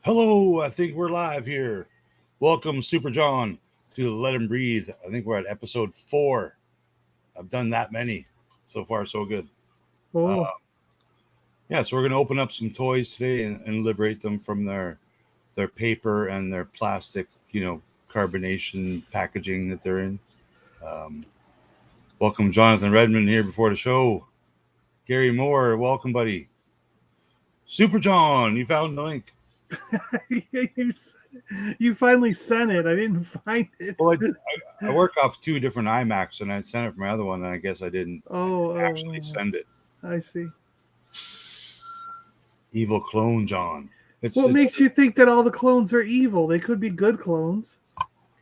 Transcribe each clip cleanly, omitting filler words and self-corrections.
Hello, I think we're live here. Welcome, Super John, to Let Him Breathe. I think we're at episode 4. I've done that many. So far, so good. Uh, Oh, yeah, so we're going to open up some toys today and liberate them from their paper and their plastic, carbonation packaging that they're in. Um, welcome, Jonathan Redmond, here before the show. Gary Moore, welcome, buddy. Super John, you found the link. you finally sent it. I didn't find it. Well, I work off two different iMacs, and I sent it for my other one, and I guess I didn't actually Oh, send it. I see. Evil clone John. It's What it's makes you think that all the clones are evil? They could be good clones.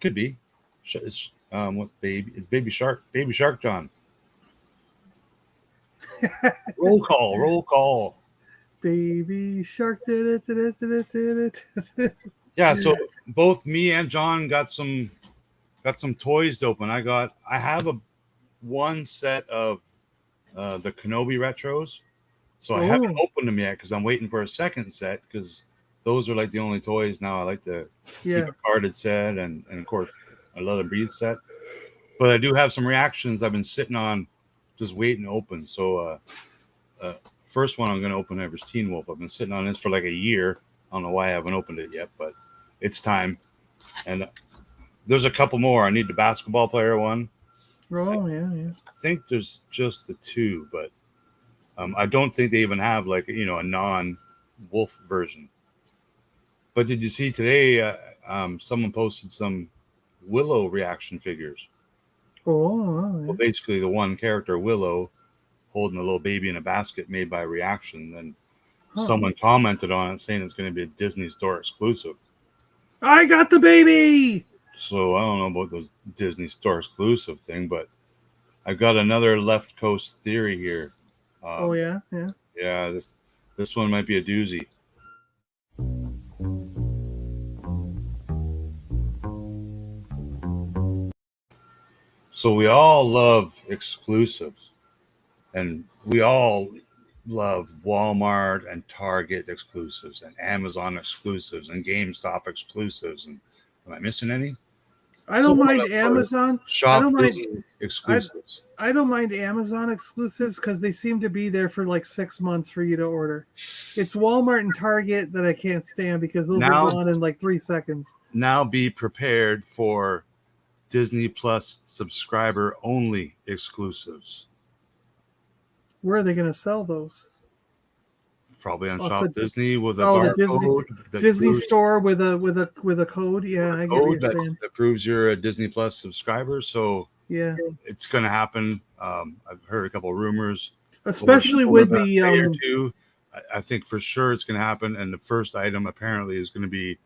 could be. It's what's baby? It's Baby Shark John. Roll call, roll call. Baby shark did it, did it, did it, did it. Yeah, so both me and John got some toys to open. I have a one set of the Kenobi retros, so I haven't Oh, opened them yet because I'm waiting for a second set because those are like the only toys now. I like to keep yeah. a carded set and of course I love a breathe set. But I do have some reactions I've been sitting on, just waiting to open. So first one I'm going to open ever is Teen Wolf. I've been sitting on this for like a year. I don't know why I haven't opened it yet, but it's time. And there's a couple more. I need the basketball player one. I Oh, yeah, yeah. think there's just the two, but I don't think they even have like a non-wolf version. But did you see today? Someone posted some Willow reaction figures. Oh, Well, yeah. basically the one character Willow holding a little baby in a basket made by Reaction. And Huh. someone commented on it saying it's going to be a Disney Store exclusive. I got the baby. So I don't know about those Disney Store exclusive thing, but I've got another left coast theory here. Oh, Um, yeah, yeah. yeah, this one might be a doozy. So we all love exclusives, and we all love Walmart and Target exclusives, and Amazon exclusives, and GameStop exclusives. And am I missing any? I don't Someone mind up for Amazon. I Shop don't mind. Disney I exclusives. I don't mind Amazon exclusives because they seem to be there for like 6 months for you to order. It's Walmart and Target that I can't stand because those are Now, gone in like 3 seconds. now be prepared for Disney Plus subscriber only exclusives. Where are they going to sell those? Probably on Off Shop the Disney with a the Disney barcode that Disney proves store with a code. with Yeah, a I get what code you're that, saying. that proves you're a Disney Plus subscriber. So Yeah, it's going to happen. I've heard a couple of rumors especially over with the past the day or two. I think for sure it's going to happen. And the first item apparently is going to be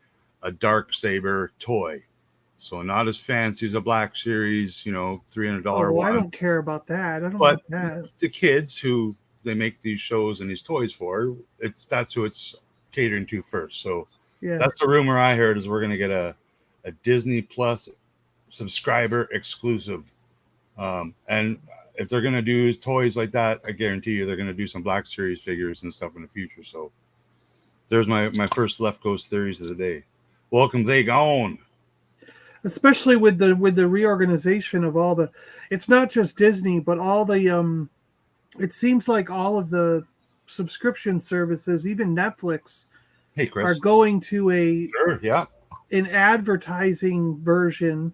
a Dark Saber toy. So not as fancy as a Black Series, Oh, $300 well, I one. don't care about that. I don't But want that. the kids who they make these shows and these toys for, that's who it's catering to first. So Yeah. that's the rumor I heard is we're going to get a Disney Plus subscriber exclusive. And if they're going to do toys like that, I guarantee you they're going to do some Black Series figures and stuff in the future. So there's my first left coast theories of the day. Welcome, they gone. Especially with the reorganization of all the it's not just Disney, but all the it seems like all of the subscription services, even Netflix, Hey, are Chris. going to a Sure, yeah. an advertising version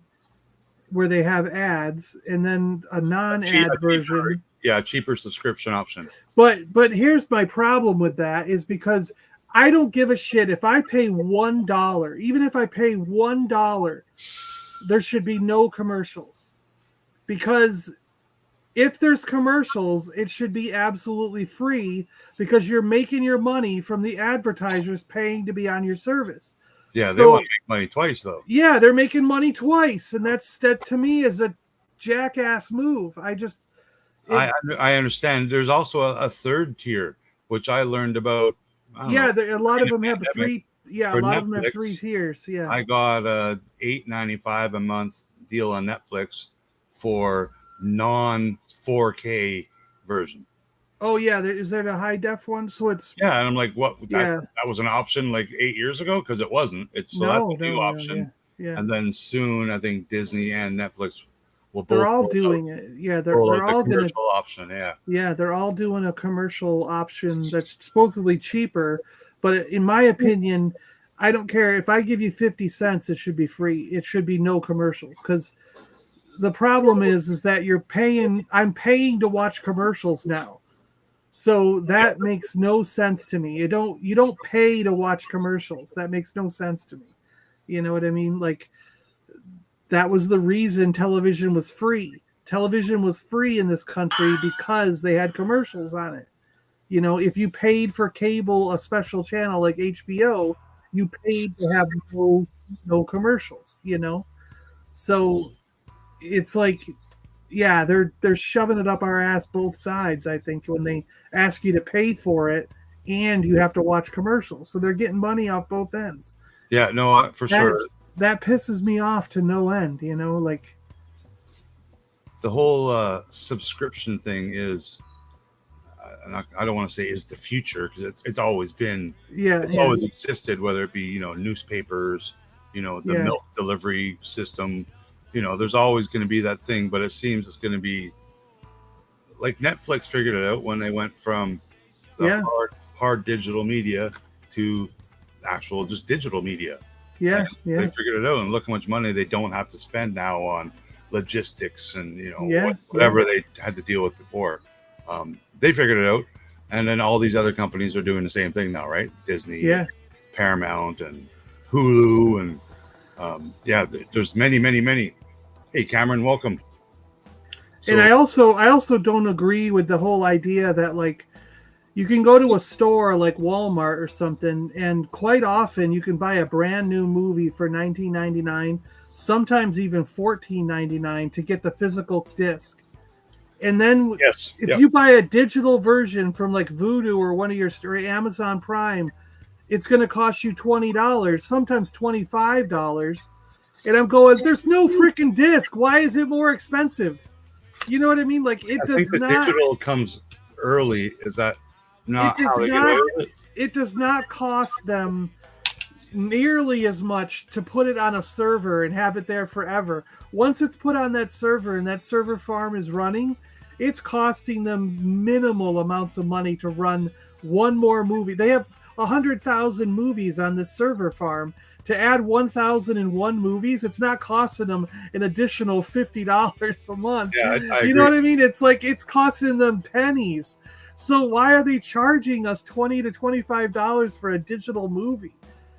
where they have ads and then a non-ad A cheaper, version. yeah, cheaper subscription option. But here's my problem with that is because I don't give a shit if I pay $1, even if I pay $1, there should be no commercials. Because if there's commercials, it should be absolutely free because you're making your money from the advertisers paying to be on your service. Yeah, they want So to make money twice though. yeah, they're making money twice, and that to me is a jackass move. It I understand. There's also a third tier, which I learned about. I don't know yeah, a lot during of the them have pandemic three. Yeah, a for lot of them have three Netflix. tiers. Yeah. I got a $8.95 a month deal on Netflix for non 4K version. Oh yeah, is there the high def one? So it's Yeah, and I'm like, what? yeah. That was an option like 8 years ago because it wasn't. It's so that's No, a new no, no, option. yeah, yeah. And then soon, I think Disney and Netflix will They're both all doing it. Yeah, roll they're out the all gonna. commercial option. Yeah, Yeah, they're all doing a commercial option that's supposedly cheaper, but in my opinion, I don't care if I give you 50 cents, it should be free. It should be no commercials because the problem is that I'm paying to watch commercials now. So that makes no sense to me. You don't pay to watch commercials. That makes no sense to me. You know what I mean? Like that was the reason television was free. Television was free in this country because they had commercials on it. You know, if you paid for cable, a special channel like HBO, you paid to have no commercials, you know? So it's like, yeah, they're shoving it up our ass both sides, I think, when they ask you to pay for it and you have to watch commercials. So they're getting money off both ends. yeah, no, for sure. That pisses me off to no end, you know, like The whole subscription thing is, I don't want to say is the future because it's always been, it's always existed, whether it be newspapers, the milk delivery system, there's always going to be that thing, but it seems it's going to be like Netflix figured it out when they went from the hard digital media to actual just digital media. Yeah, They figured it out, and look how much money they don't have to spend now on logistics and whatever they had to deal with before. They figured it out, and then all these other companies are doing the same thing now, right? Disney, Paramount, and Hulu, and there's many. Hey, Cameron, welcome. So, and I also don't agree with the whole idea that like you can go to a store like Walmart or something, and quite often you can buy a brand new movie for $19.99, sometimes even $14.99 to get the physical disc. And then if you buy a digital version from like Vudu or one of your Amazon Prime, it's going to cost you $20, sometimes $25. And I'm going, there's no freaking disc. Why is it more expensive? You know what I mean? Like I think the digital comes early. Is that not how they get away with it? It does not cost them nearly as much to put it on a server and have it there forever. Once it's put on that server and that server farm is running, it's costing them minimal amounts of money to run one more movie. They have 100,000 movies on this server farm. To add 1,001 movies, it's not costing them an additional $50 a month. Yeah, I agree. You know what I mean? It's like it's costing them pennies. So why are they charging us $20 to $25 for a digital movie?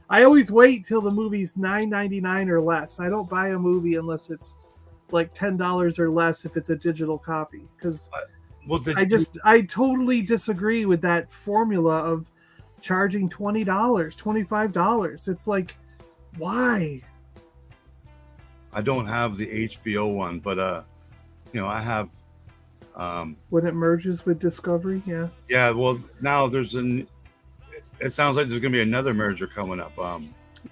I always wait till the movie's $9.99 or less. I don't buy a movie unless it's like $10 or less if it's a digital copy. Because I totally disagree with that formula of charging $20, $25. It's like, why? I don't have the HBO one, but I have. When it merges with Discovery, yeah. Well, now it sounds like there's gonna be another merger coming up.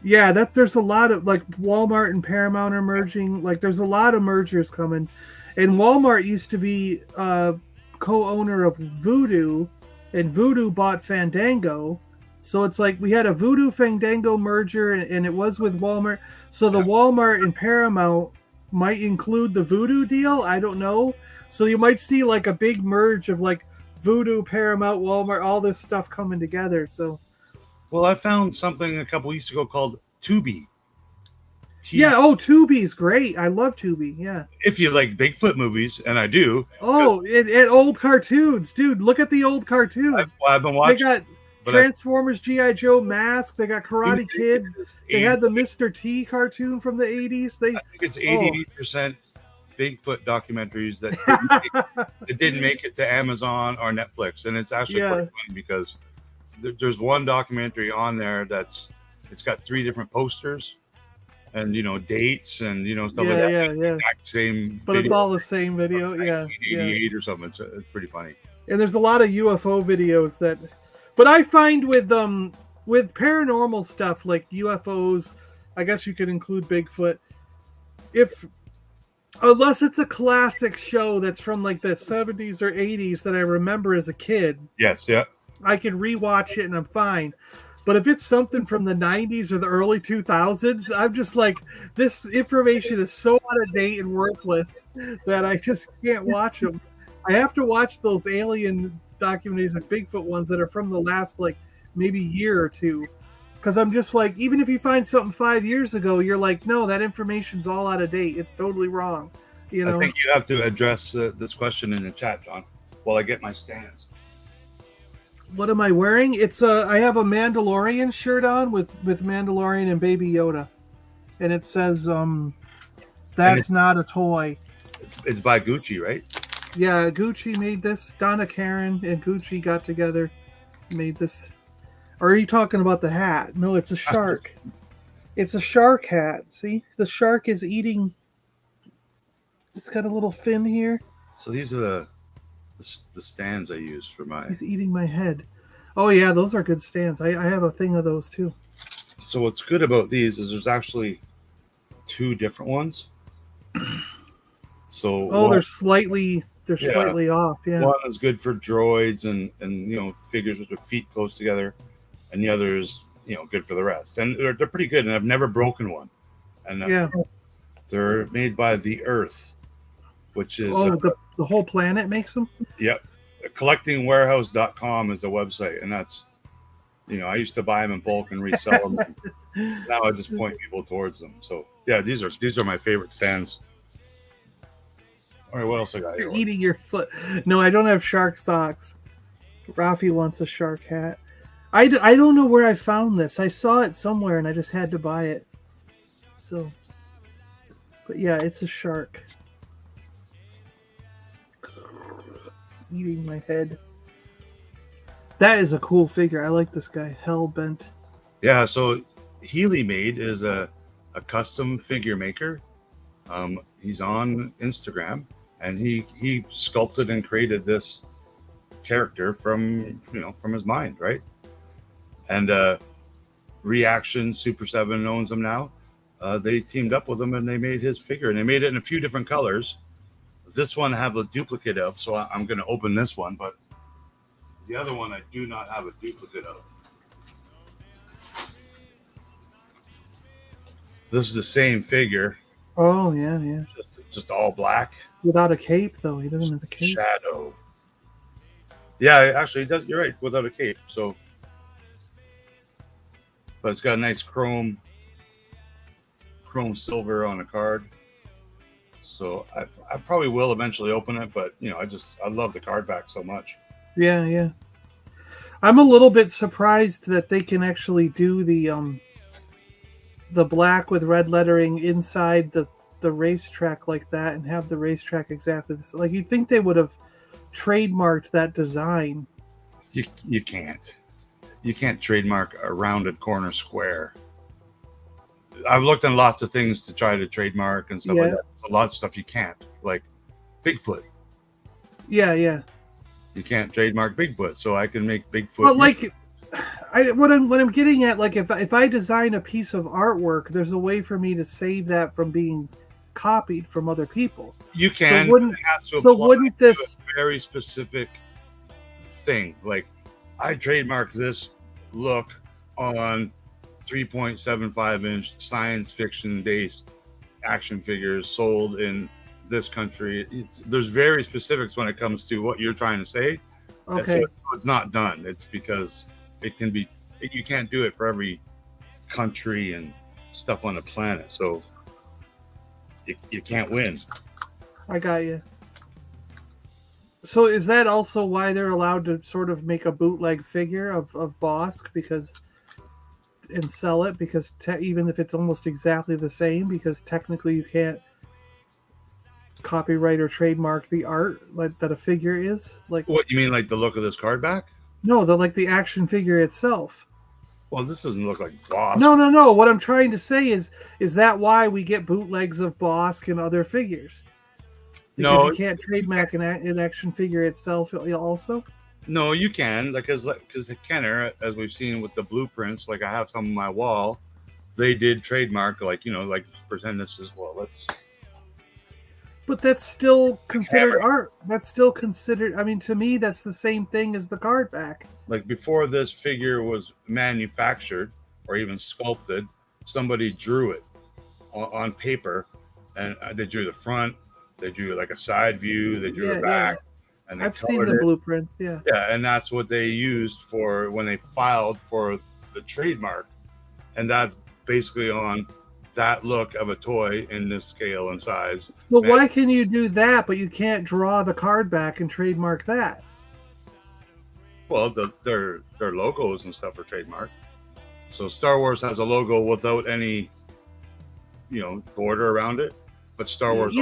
There's a lot of like Walmart and Paramount are merging. Like there's a lot of mergers coming, and Walmart used to be co-owner of Vudu, and Vudu bought Fandango. So it's like we had a Vudu Fandango merger, and it was with Walmart. So the Walmart and Paramount might include the Vudu deal. I don't know. So you might see like a big merge of like Vudu, Paramount, Walmart, all this stuff coming together. So, well, I found something a couple weeks ago called Tubi. Tubi's great. I love Tubi. Yeah. If you like Bigfoot movies, and I do. Oh, and old cartoons, dude. Look at the old cartoons. I've been watching. They got Transformers, G.I. Joe, Mask. They got Karate Kid. They had the Mr. T cartoon from the 80s. I think it's 88% Bigfoot documentaries that didn't make it to Amazon or Netflix, and it's actually quite funny because there's one documentary on there it's got 3 different posters and dates and stuff like that. Exact same, but video. It's all the same video. 1988 or something. It's pretty funny. And there's a lot of UFO videos that. But I find with paranormal stuff like UFOs, I guess you could include Bigfoot. If Unless it's a classic show that's from like the 70s or 80s that I remember as a kid, Yes, yeah. I can rewatch it and I'm fine. But if it's something from the 90s or the early 2000s, I'm just like, this information is so out of date and worthless that I just can't watch them. I have to watch those alien documentaries and Bigfoot ones that are from the last, like, maybe year or two. Because I'm just like, even if you find something 5 years ago, you're like, no, that information's all out of date. It's totally wrong. You know? I think you have to address this question in the chat, John, while I get my stands. What am I wearing? It's I have a Mandalorian shirt on with Mandalorian and Baby Yoda, and it says that's not a toy. It's by Gucci, right? Yeah, Gucci made this. Donna Karen and Gucci got together, made this. Or are you talking about the hat? No, it's a shark. It's a shark hat. See, the shark is eating. It's got a little fin here. So these are the stands I use for my. He's eating my head. Oh yeah, those are good stands. I have a thing of those too. So what's good about these is there's actually two different ones. So they're slightly off. Yeah. One is good for droids and figures with their feet close together, and the other is good for the rest. And they're pretty good. And I've never broken one. And they're made by the Earth, which is the whole planet makes them. Yep. Collectingwarehouse.com is the website, and that's I used to buy them in bulk and resell them. Now I just point people towards them. So yeah, these are my favorite stands. All right, what else I got here? You're eating your foot. No, I don't have shark socks. Rafi wants a shark hat. I don't know where I found this. I saw it somewhere and I just had to buy it. So, but yeah, it's a shark. Eating my head. That is a cool figure. I like this guy. Hellbent. Yeah, so Healy Made is a custom figure maker. He's on Instagram, and he sculpted and created this character from his mind, right? And Reaction Super 7 owns him now. They teamed up with him and they made his figure, and they made it in a few different colors. This one I have a duplicate of, so I'm going to open this one, but the other one I do not have a duplicate of. This is the same figure. Oh, yeah. Just all black. Without a cape, though. He doesn't have a cape. Shadow. Yeah, actually, he does. You're right, without a cape. So, but it's got a nice chrome silver on the card. So I probably will eventually open it, but I love the card back so much. Yeah. I'm a little bit surprised that they can actually do the black with red lettering inside the racetrack like that and have the racetrack exactly the same. Like, you'd think they would have trademarked that design. You can't trademark a rounded corner square. I've looked at lots of things to try to trademark and stuff like that. A lot of stuff you can't, like Bigfoot. Yeah. You can't trademark Bigfoot, so I can make Bigfoot. But like, what I'm getting at, like, if I design a piece of artwork, there's a way for me to save that from being copied from other people. You can. So wouldn't this a very specific thing? Like, I trademark this look on 3.75-inch science fiction based action figures sold in this country. There's very specifics when it comes to what you're trying to say. Okay. So it's not done. It's because it can be. You can't do it for every country and stuff on the planet. So you can't win. I got you. So is that also why they're allowed to sort of make a bootleg figure of Bosk and sell it, because even if it's almost exactly the same, because technically you can't copyright or trademark the art that a figure is? Like, what you mean, like the look of this card back? No, the action figure itself. Well, this doesn't look like Bosk. No. What I'm trying to say is that why we get bootlegs of Bosk and other figures? Because you can't trademark an action figure itself also? No, you can, because Kenner, as we've seen with the blueprints, like I have some on my wall, they did trademark, like pretend this is, well, let's. But that's still considered art. That's still considered. I mean, to me, that's the same thing as the card back. Like before this figure was manufactured or even sculpted, somebody drew it on paper, and they drew the front, they drew like a side view, they drew a back, and they I've seen the it. blueprints. Yeah. Yeah, and that's what they used for when they filed for the trademark, and that's basically on that look of a toy in this scale and size. So why can you do that, but you can't draw the card back and trademark that? Well, their logos and stuff are trademarked. So Star Wars has a logo without any, border around it, but Star Wars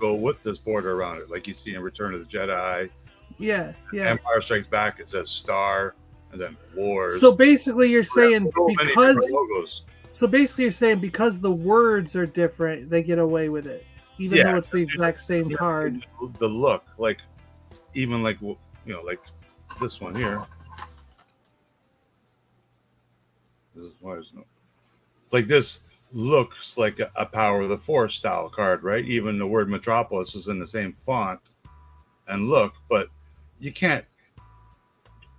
go with this border around it, like you see in Return of the Jedi. Yeah. Empire Strikes Back, it says Star, and then Wars. So basically, you're saying logos. So basically, you're saying because the words are different, they get away with it, even though it's the exact same card. The look, like even like this one here. This is like this looks like a Power of the Force style card, right? Even the word Metropolis is in the same font and look, but you can't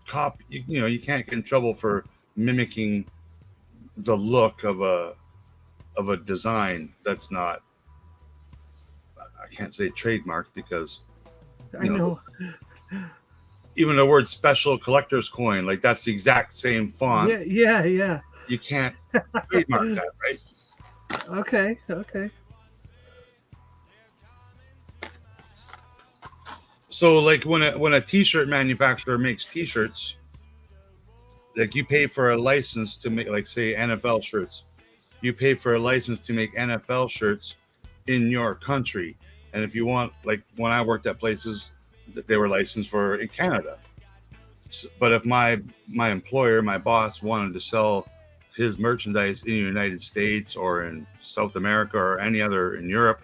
copy. You can't get in trouble for mimicking the look of a design that's not, I can't say trademarked because I know even the word special collector's coin, like that's the exact same font. Yeah. You can't trademark that, right? Okay. So like when a t-shirt manufacturer makes t-shirts, like you pay for a license to make, like say NFL shirts, you pay for a license to make NFL shirts in your country. And if you want, like when I worked at places, they were licensed for in Canada. But if my employer, my boss wanted to sell his merchandise in the United States or in South America or any other in Europe,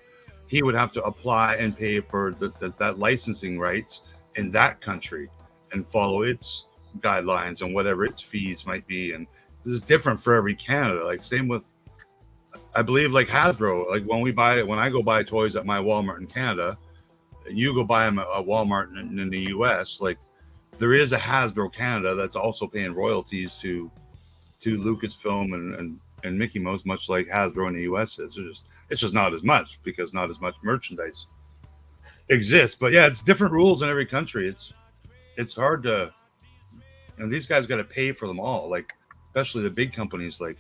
he would have to apply and pay for that licensing rights in that country and follow its guidelines and whatever its fees might be. And this is different for every Canada. Like same with, I believe, like Hasbro. Like when I go buy toys at my Walmart in Canada, you go buy them at Walmart in the US, like there is a Hasbro Canada that's also paying royalties to Lucasfilm and Mickey Mouse, much like Hasbro in the US is. It's just not as much because not as much merchandise exists. But yeah, it's different rules in every country. It's hard to, and these guys got to pay for them all, like especially the big companies like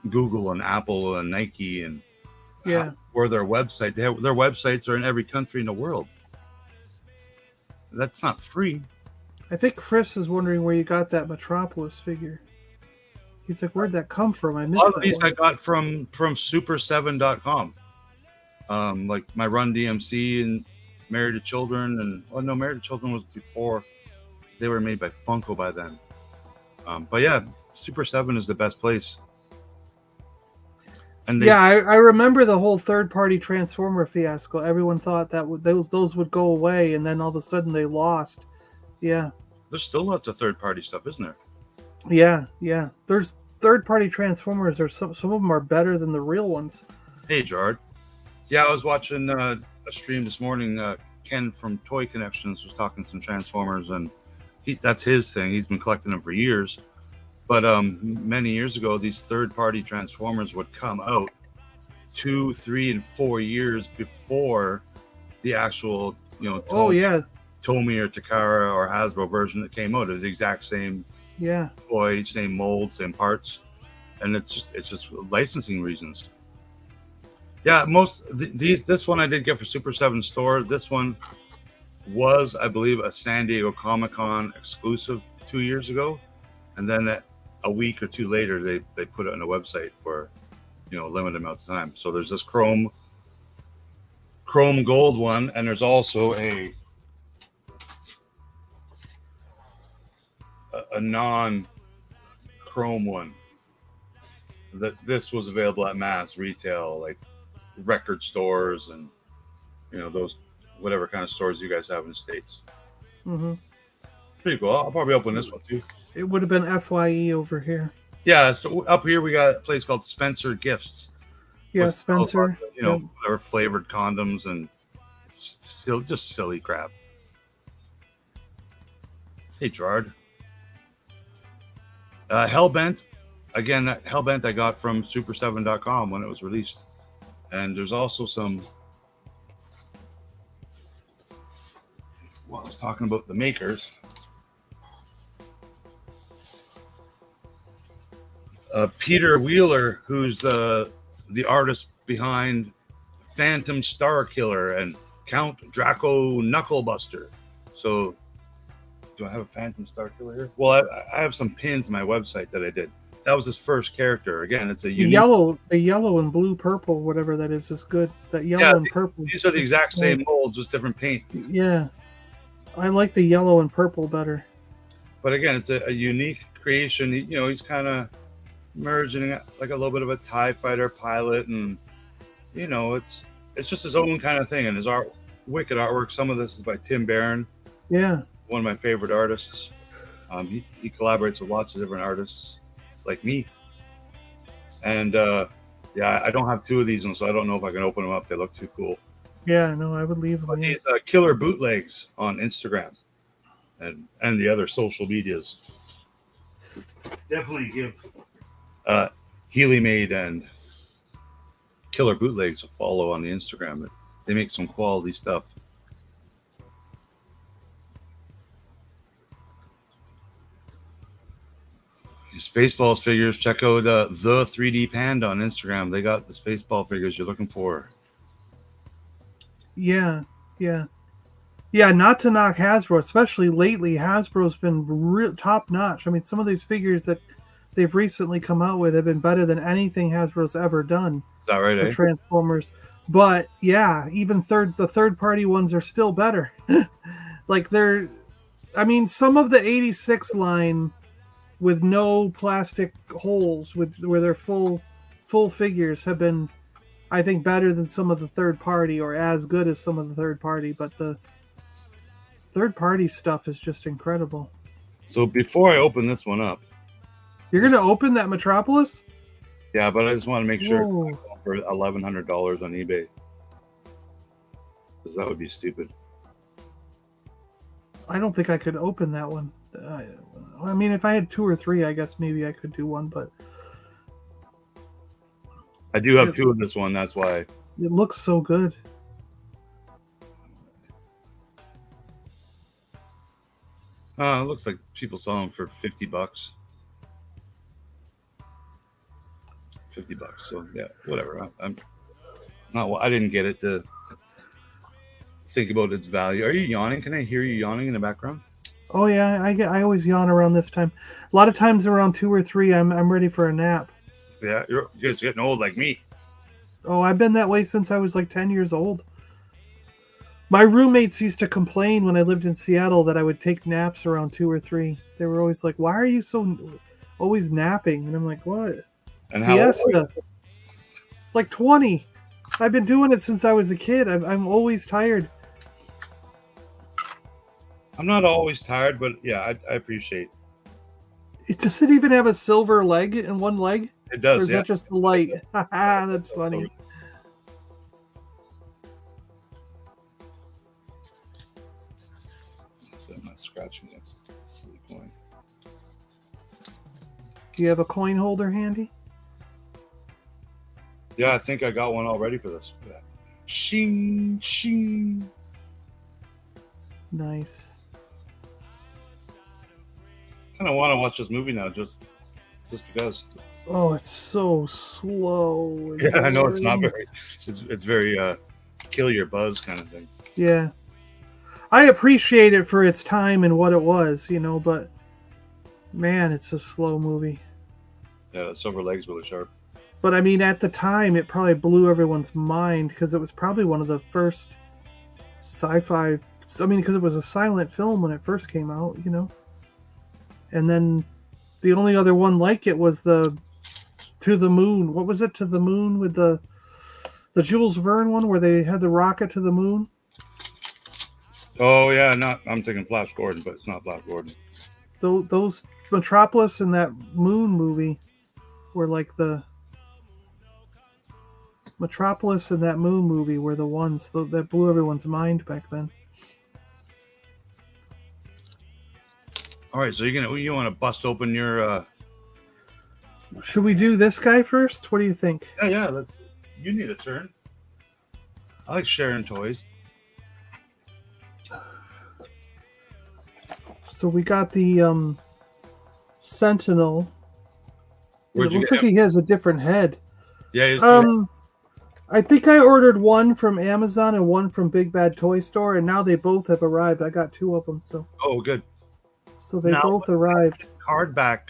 Google and Apple and Nike and or their website. Their websites are in every country in the world. That's not free. I think Chris is wondering where you got that Metropolis figure. He's like, where'd that come from? I missed that. A lot of these I got from super7.com. Like my Run DMC and Married to Children, and Married to Children was before. They were made by Funko by then. But yeah, Super 7 is the best place. And I remember the whole third-party Transformer fiasco. Everyone thought that those would go away, and then all of a sudden they lost. Yeah. There's still lots of third-party stuff, isn't there? Yeah. There's third-party Transformers. Some of them are better than the real ones. Hey, Gerard. Yeah, I was watching a stream this morning. Ken from Toy Connections was talking some Transformers, and that's his thing. He's been collecting them for years. But many years ago, these third-party Transformers would come out 2, 3, and 4 years before the actual, Tomy or Takara or Hasbro version that came out. It's the exact same toy, same mold, same parts, and it's just licensing reasons. Yeah, this one I did get for Super 7 store. This one was, I believe, a San Diego Comic-Con exclusive 2 years ago, and then a week or two later they put it on the website for a limited amount of time. So there's this chrome gold one, and there's also a non-chrome one. This was available at mass retail, like record stores and those whatever kind of stores you guys have in the States. Mm-hmm. Pretty cool. I'll probably open this one too. It would have been FYE over here. Yeah, so up here we got a place called Spencer Gifts. Yeah, which sells lots Spencer. of, Yep. whatever flavored condoms and still just silly crap. Hey, Gerard. Hellbent. Again, that Hellbent I got from super7.com when it was released. And there's also some. Well, I was talking about the makers. Peter Wheeler, who's the artist behind Phantom Star Killer and Count Draco Knucklebuster. So, do I have a Phantom Star Killer here? Well, I have some pins on my website that I did. That was his first character. Again, it's a unique. The yellow and blue, purple, whatever that is good. That yellow and purple. These are the exact same mold, just different paint. Yeah, I like the yellow and purple better. But again, it's a unique creation. He's kind of merging like a little bit of a TIE fighter pilot, and it's just his own kind of thing. And his wicked artwork. Some of this is by Tim Barron. Yeah, one of my favorite artists. He collaborates with lots of different artists like me. And I don't have two of these ones, so I don't know if I can open them up. They look too cool. Yeah, no, I would leave them. But these killer bootlegs on Instagram and the other social medias. Definitely give Healy Made and Killer Bootlegs a follow on the Instagram. They make some quality stuff. Spaceballs figures, check out the 3D Panda on Instagram. They got the Spaceball figures you're looking for. Yeah. Not to knock Hasbro, especially lately. Hasbro's been top notch. I mean, some of these figures that they've recently come out with have been better than anything Hasbro's ever done. Is that right? For Transformers. But yeah, even the third party ones are still better. Some of the 86 line with no plastic holes, where they're full figures, have been, I think, better than some of the third party, or as good as some of the third party. But the third party stuff is just incredible. So before I open this one up, you're gonna open that Metropolis? Yeah, but I just want to make sure for $1,100 on eBay, because that would be stupid. I don't think I could open that one. I mean, if I had 2 or 3, I guess maybe I could do one, but I do have 2 of this one. That's why. It looks so good. It looks like people sell them for $50. $50. So yeah, whatever. I'm not. I didn't get it to think about its value. Are you yawning? Can I hear you yawning in the background? Oh yeah, I always yawn around this time. A lot of times around 2 or 3, I'm ready for a nap. Yeah, you're getting old like me. Oh, I've been that way since I was like 10 years old. My roommates used to complain when I lived in Seattle that I would take naps around 2 or 3. They were always like, "Why are you so always napping?" And I'm like, "What?" And siesta. Like 20. I've been doing it since I was a kid. I'm always tired. I'm not always tired, but yeah, I appreciate it. Does it even have a silver leg in one leg? It does. Or is that just the light? That's funny. So I'm not scratching it. Silly coin. Do you have a coin holder handy? Yeah, I think I got one all ready for this. Shing, shing. Nice. I kind of want to watch this movie now, just because. Oh, it's so slow. Yeah, I know it's not very. It's very kill your buzz kind of thing. Yeah, I appreciate it for its time and what it was, but man, it's a slow movie. Yeah, the silver leg's really sharp. But I mean, at the time, it probably blew everyone's mind because it was probably one of the first sci-fi. I mean, because it was a silent film when it first came out, And then the only other one like it was the To the Moon. What was it? To the Moon with the Jules Verne one where they had the rocket to the moon? Oh yeah, I'm thinking Flash Gordon, but it's not Flash Gordon. Those Metropolis and that Moon movie were like the Metropolis and that Moon movie were the ones that blew everyone's mind back then. All right, so you want to bust open your Should we do this guy first? What do you think? yeah, let's. You need a turn. I like sharing toys. So we got the Sentinel. Where'd It you looks get like he has a different head. Yeah, he's I think I ordered one from Amazon and one from Big Bad Toy Store, and now they both have arrived. I got 2 of them, so good. they Now, both arrived. Hardback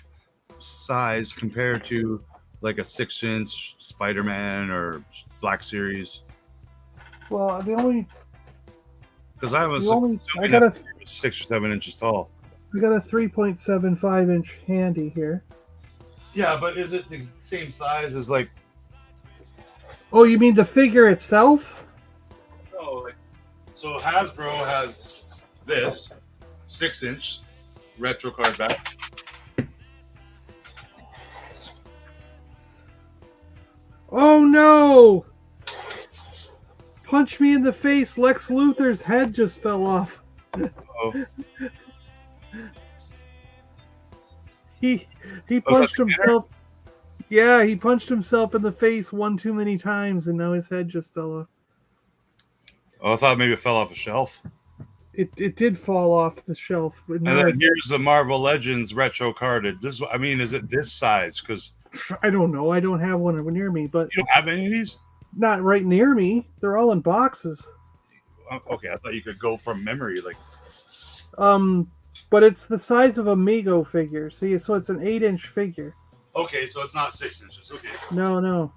size compared to like a 6-inch Spider-Man or Black Series? Well, the only Because I was I got a 6 or 7 inches tall. 3.75 inch handy here. Yeah, but is it the same size as like? Oh, you mean the figure itself? No, like so Hasbro has this 6-inch retro card back. Oh no! Punch me in the face. Lex Luthor's head just fell off. Oh, He punched himself. Yeah, he punched himself in the face one too many times, and now his head just fell off. I thought maybe it fell off a shelf. It did fall off the shelf. But And now then here's the Marvel Legends retro carded. This, I mean, is it this size? Because I don't know. I don't have one near me, but you don't have any of these. not right near me. They're all in boxes. Okay, I thought you could go from memory. Like, but it's the size of a Mego figure. See, so it's an 8-inch figure. okay, so it's not 6 inches. Okay, No.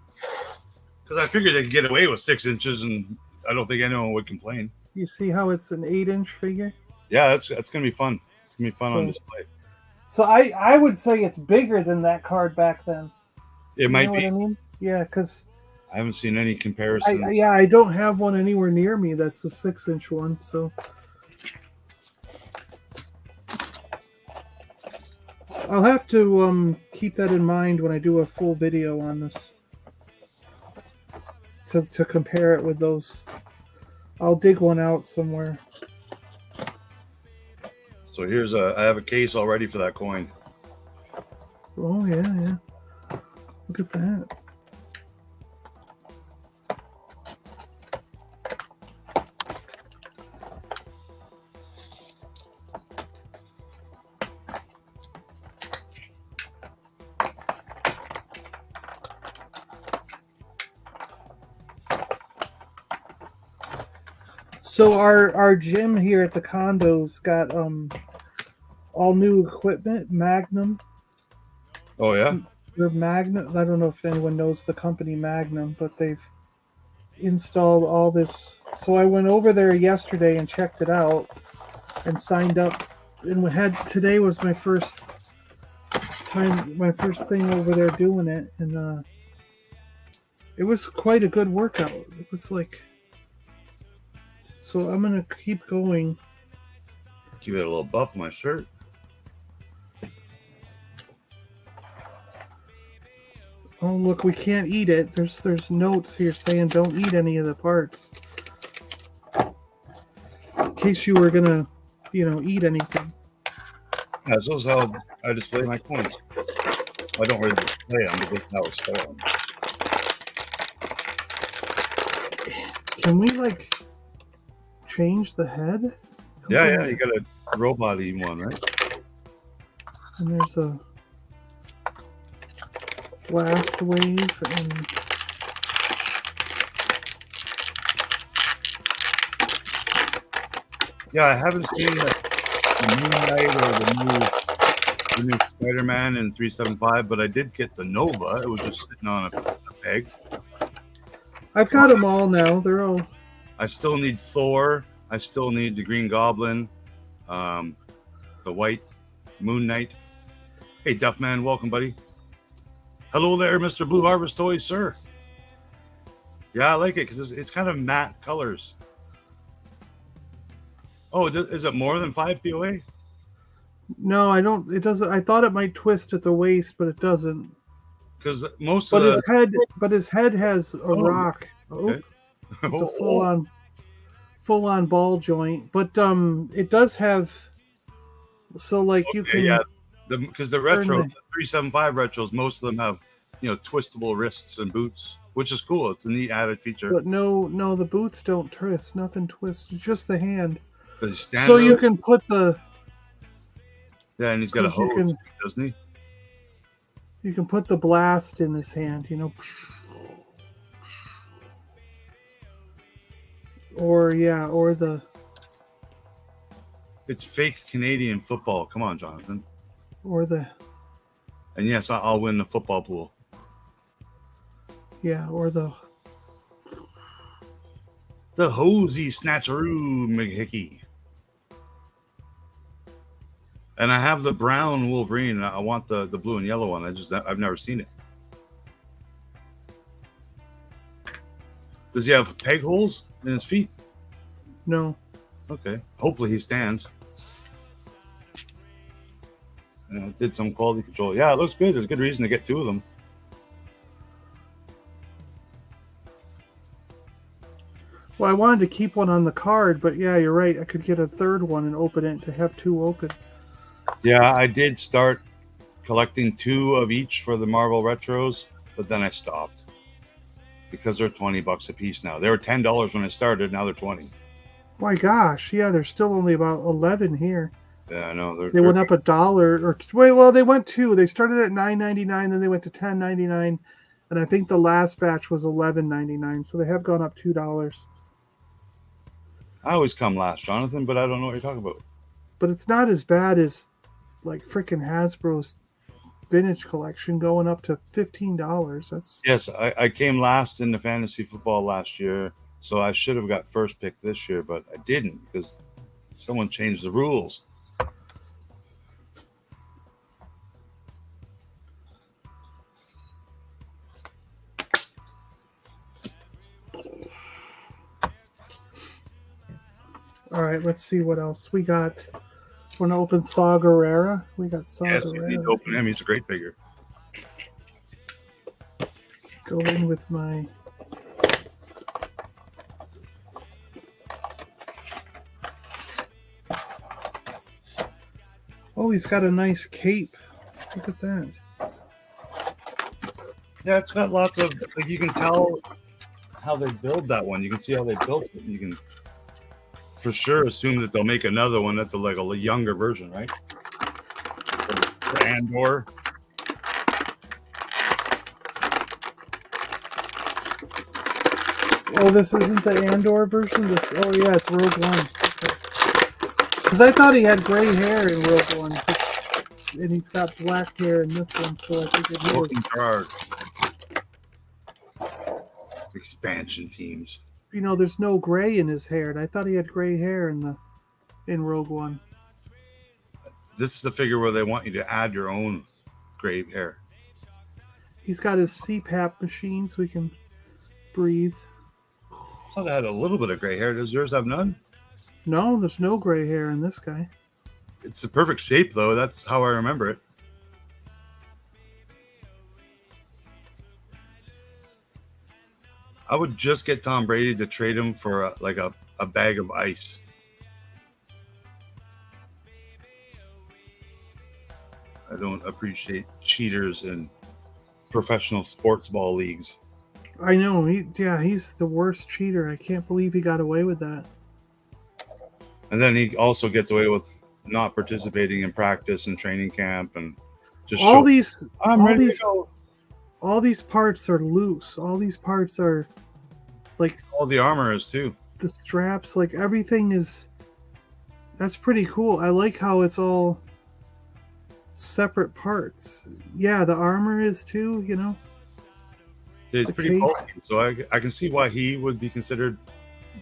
because I figured they could get away with 6 inches, and I don't think anyone would complain. You see how it's an 8-inch figure? Yeah, that's gonna be fun. It's gonna be fun on display. So I would say it's bigger than that card back then. It might know be. what I mean? Yeah, because I haven't seen any comparison. I don't have one anywhere near me that's a 6-inch one. So I'll have to keep that in mind when I do a full video on this to compare it with those. I'll dig one out somewhere. So here's I have a case already for that coin. Oh yeah. Look at that. So our gym here at the condo's got all new equipment, Magnum. Oh yeah. They're Magnum. I don't know if anyone knows the company Magnum, but they've installed all this. So I went over there yesterday and checked it out and signed up. And today was my first thing over there doing it, and it was quite a good workout. It was like, so I'm gonna keep going. Give it a little buff on my shirt. Oh look, we can't eat it. There's notes here saying don't eat any of the parts. In case you were gonna, eat anything. Yeah, so is how I display my coins. I don't really display them, but that's how I store them. Can we change the head? Yeah, you got a robot-y one, right? And there's a blast wave and yeah, I haven't seen the Moonlight or the new Spider-Man in 375, but I did get the Nova. It was just sitting on a peg. I've got them all now. They're all. I still need Thor. I still need the Green Goblin, the White Moon Knight. Hey, Duffman, welcome, buddy. Hello there, Mr. Blue Harvest Toys, sir. Yeah, I like it because it's kind of matte colors. Oh, is it more than 5 POA? No, I don't. It doesn't. I thought it might twist at the waist, but it doesn't. because most But of his head has a rock. okay. It's a full on ball joint. But it does have, so like you can because the retro, the 375 retros, most of them have, twistable wrists and boots, which is cool. It's a neat added feature. But no, the boots don't twist. Nothing twists. It's just the hand. So you can put the. Yeah, and he's got a hose, doesn't he? You can put the blast in his hand, Or the. It's fake Canadian football. Come on, Jonathan. Or the. And yes, I'll win the football pool. Yeah, or the hosey snatcheroo McHickey. And I have the brown Wolverine. I want the blue and yellow one. I've never seen it. Does he have peg holes in his feet? No. Okay. Hopefully he stands. Did some quality control. Yeah, it looks good. There's a good reason to get two of them. Well, I wanted to keep one on the card, but yeah, you're right. I could get a third one and open it to have two open. Yeah, I did start collecting two of each for the Marvel Retros, but then I stopped because they're $20 a piece now. They were $10 when I started. Now they're 20. My gosh, yeah, there's still only about 11 here. Yeah, I know. They went up $1 or wait. Well, they went two. They started at $9.99, then they went to $10.99, and I think the last batch was $11.99. So they have gone up $2. I always come last, Jonathan, but I don't know what you're talking about. But it's not as bad as like freaking Hasbro's vintage collection going up to $15. That's yes. I came last in the fantasy football last year, so I should have got first pick this year, but I didn't because someone changed the rules. all right. Let's see what else we got. Want to open Saw Gerrera? We got Saw Gerrera. Yes, we need to open him. He's a great figure. Go in with my. Oh, he's got a nice cape. Look at that. Yeah, it's got lots of, like, you can tell how they build that one. You can see how they built it. You can for sure assume that they'll make another one that's like a younger version, right? Andor. Oh, this isn't the Andor version? Oh, yeah, it's Rogue One. Because I thought he had gray hair in Rogue One. And he's got black hair in this one, so I think it was. Working charge. Expansion teams. There's no gray in his hair, and I thought he had gray hair in Rogue One. This is the figure where they want you to add your own gray hair. He's got his CPAP machine so he can breathe. I thought I had a little bit of gray hair. Does yours have none? No, there's no gray hair in this guy. It's the perfect shape, though. That's how I remember it. I would just get Tom Brady to trade him for a bag of ice. I don't appreciate cheaters in professional sports ball leagues. I know. He's the worst cheater. I can't believe he got away with that. And then he also gets away with not participating in practice and training camp and just all these parts are loose. All these parts are like all the armor is too. The straps, like everything is. That's pretty cool. I like how it's all separate parts. Yeah, the armor is too. It's pretty bulky, so I can see why he would be considered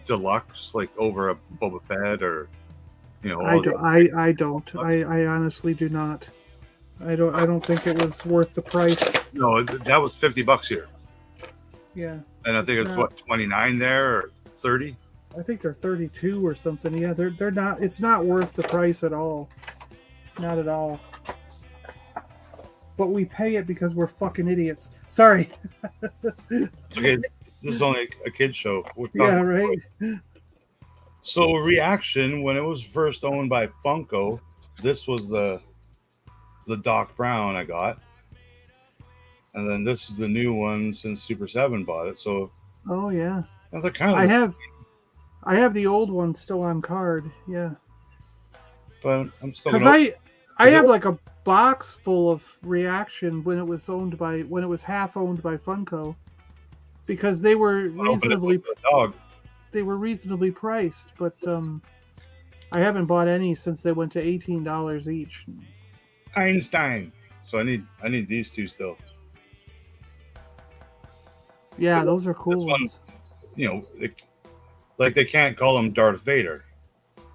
deluxe, like over a Boba Fett or I don't. I honestly do not. I don't think it was worth the price. No, that was $50 here. Yeah. And I think it's what, 29 there or 30? I think they're 32 or something. Yeah, they're not. It's not worth the price at all. Not at all. but we pay it because we're fucking idiots. Sorry. It's okay. This is only a kid show. Yeah, right. So Reaction, when it was first owned by Funko, this was the Doc Brown I got. And then this is the new one since Super 7 bought it. So Oh yeah. that's a kind of I have the old one still on card. Yeah. but I'm still Because I have like a box full of Reaction when it was half owned by Funko, because they were reasonably priced, but I haven't bought any since they went to $18 each. Einstein. So I need these two still. Yeah, those are cool ones. You know, like they can't call him Darth Vader,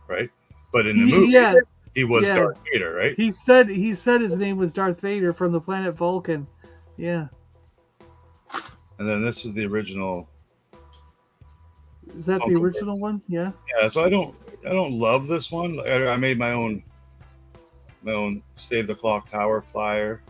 right? But in the movie, he was Darth Vader, right? He said his name was Darth Vader from the planet Vulcan. Yeah. And then this is the original. Is that the original one? Yeah. Yeah. So I don't love this one. I made my own Save the Clock Tower flyer.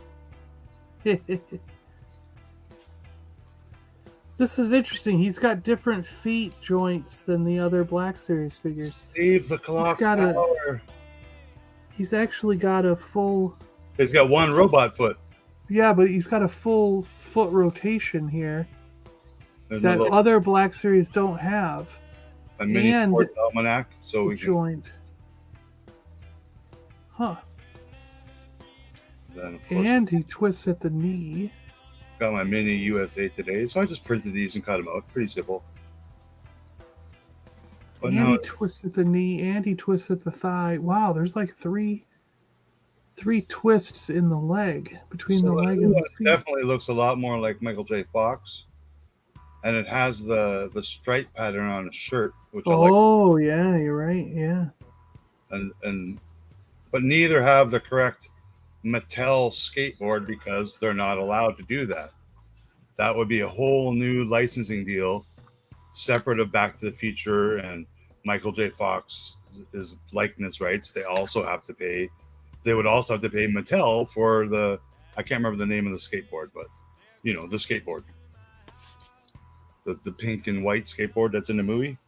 This is interesting. He's got different feet joints than the other Black Series figures. Save the Clock Tower. He's actually got a full... He's got one robot foot. Yeah, but he's got a full foot rotation here. There's that other Black Series don't have. A mini sports almanac, so we can... joint. Huh. Then, and he twists at the knee. Got my mini USA Today, so I just printed these and cut them out. Pretty simple. But and he twists at the knee, and he twists at the thigh. Wow, there's like three twists in the leg, between the leg and the feet. Definitely looks a lot more like Michael J. Fox. And it has the stripe pattern on his shirt, which I like. Oh, yeah, you're right, yeah. But neither have the correct Mattel skateboard because they're not allowed to do that. That would be a whole new licensing deal, separate of Back to the Future and Michael J. Fox is likeness rights. They also have to pay. They would also have to pay Mattel for I can't remember the name of the skateboard, but the skateboard, the pink and white skateboard that's in the movie.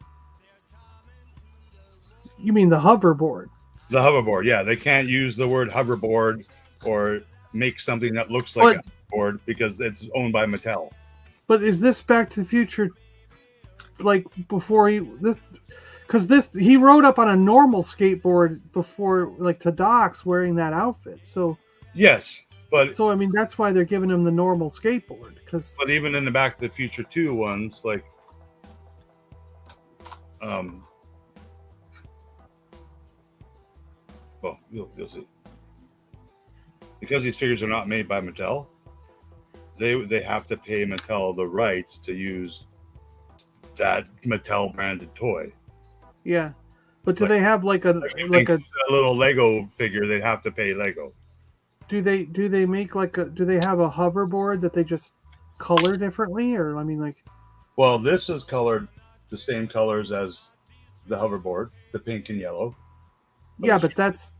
You mean the hoverboard? The hoverboard, yeah. They can't use the word hoverboard or make something that looks like a hoverboard because it's owned by Mattel. But is this Back to the Future like before he rode up on a normal skateboard before, like, to Doc's wearing that outfit. So yes, but I mean that's why they're giving him the normal skateboard. But even in the Back to the Future 2 ones, like well, you'll see. Because these figures are not made by Mattel, they have to pay Mattel the rights to use that Mattel branded toy. Yeah, but do they have like a little Lego figure? They'd have to pay Lego. Do they make do they have a hoverboard that they just color differently, or I mean like? Well, this is colored the same colors as the hoverboard, the pink and yellow. Yeah, but that's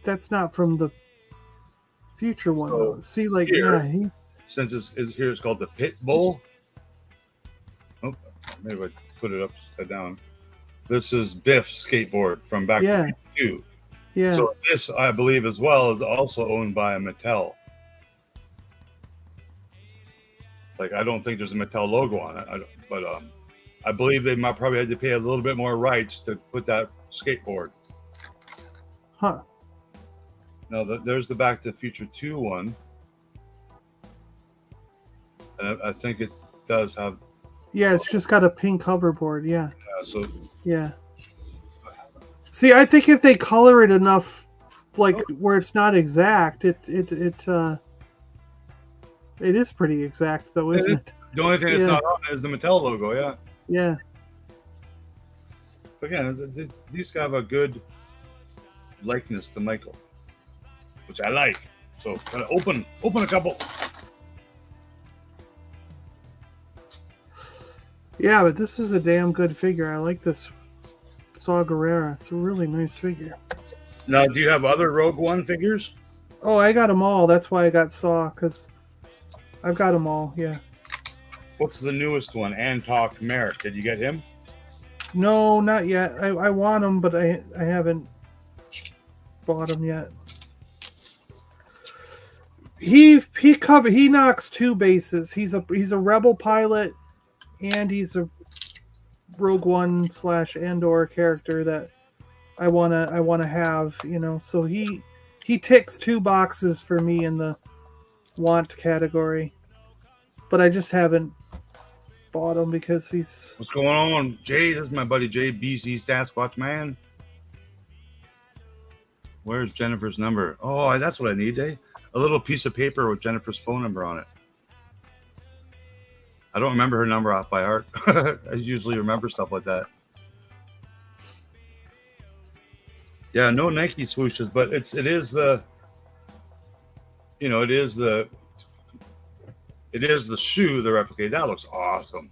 that's not from the future one. So see, like here, since it's called the Pit Bull. Oh, maybe I put it upside down. This is Biff's skateboard from Back to the Future 2. Yeah. So this, I believe, as well, is also owned by Mattel. Like, I don't think there's a Mattel logo on it, but I believe they might probably had to pay a little bit more rights to put that skateboard. Huh. Now, there's the Back to the Future 2 one. And I think it does have... Yeah, it's just got a pink hoverboard, yeah. Yeah. See, I think if they color it enough, like, where it's not exact, it is pretty exact, though, isn't it? The only thing that's not on it is the Mattel logo, yeah. Yeah. Again, these have a good likeness to Michael, which I like. So, gotta open a couple. Yeah, but this is a damn good figure. I like this Saw Gerrera. It's a really nice figure. Now, do you have other Rogue One figures? Oh, I got them all. That's why I got Saw, because I've got them all. Yeah. What's the newest one? Antok Merrick. Did you get him? No, not yet. I want them, but I haven't bought them yet. He knocks two bases. He's a rebel pilot, and he's a Rogue One / Andor character that I wanna have. So he ticks two boxes for me in the want category, but I just haven't bought him because he's. What's going on, Jay? This is my buddy Jay, BC Sasquatch Man. Where's Jennifer's number? Oh, that's what I need, Jay. A little piece of paper with Jennifer's phone number on it. I don't remember her number off by heart. I usually remember stuff like that. Yeah, no Nike swooshes, but it is the shoe, the replica. That looks awesome.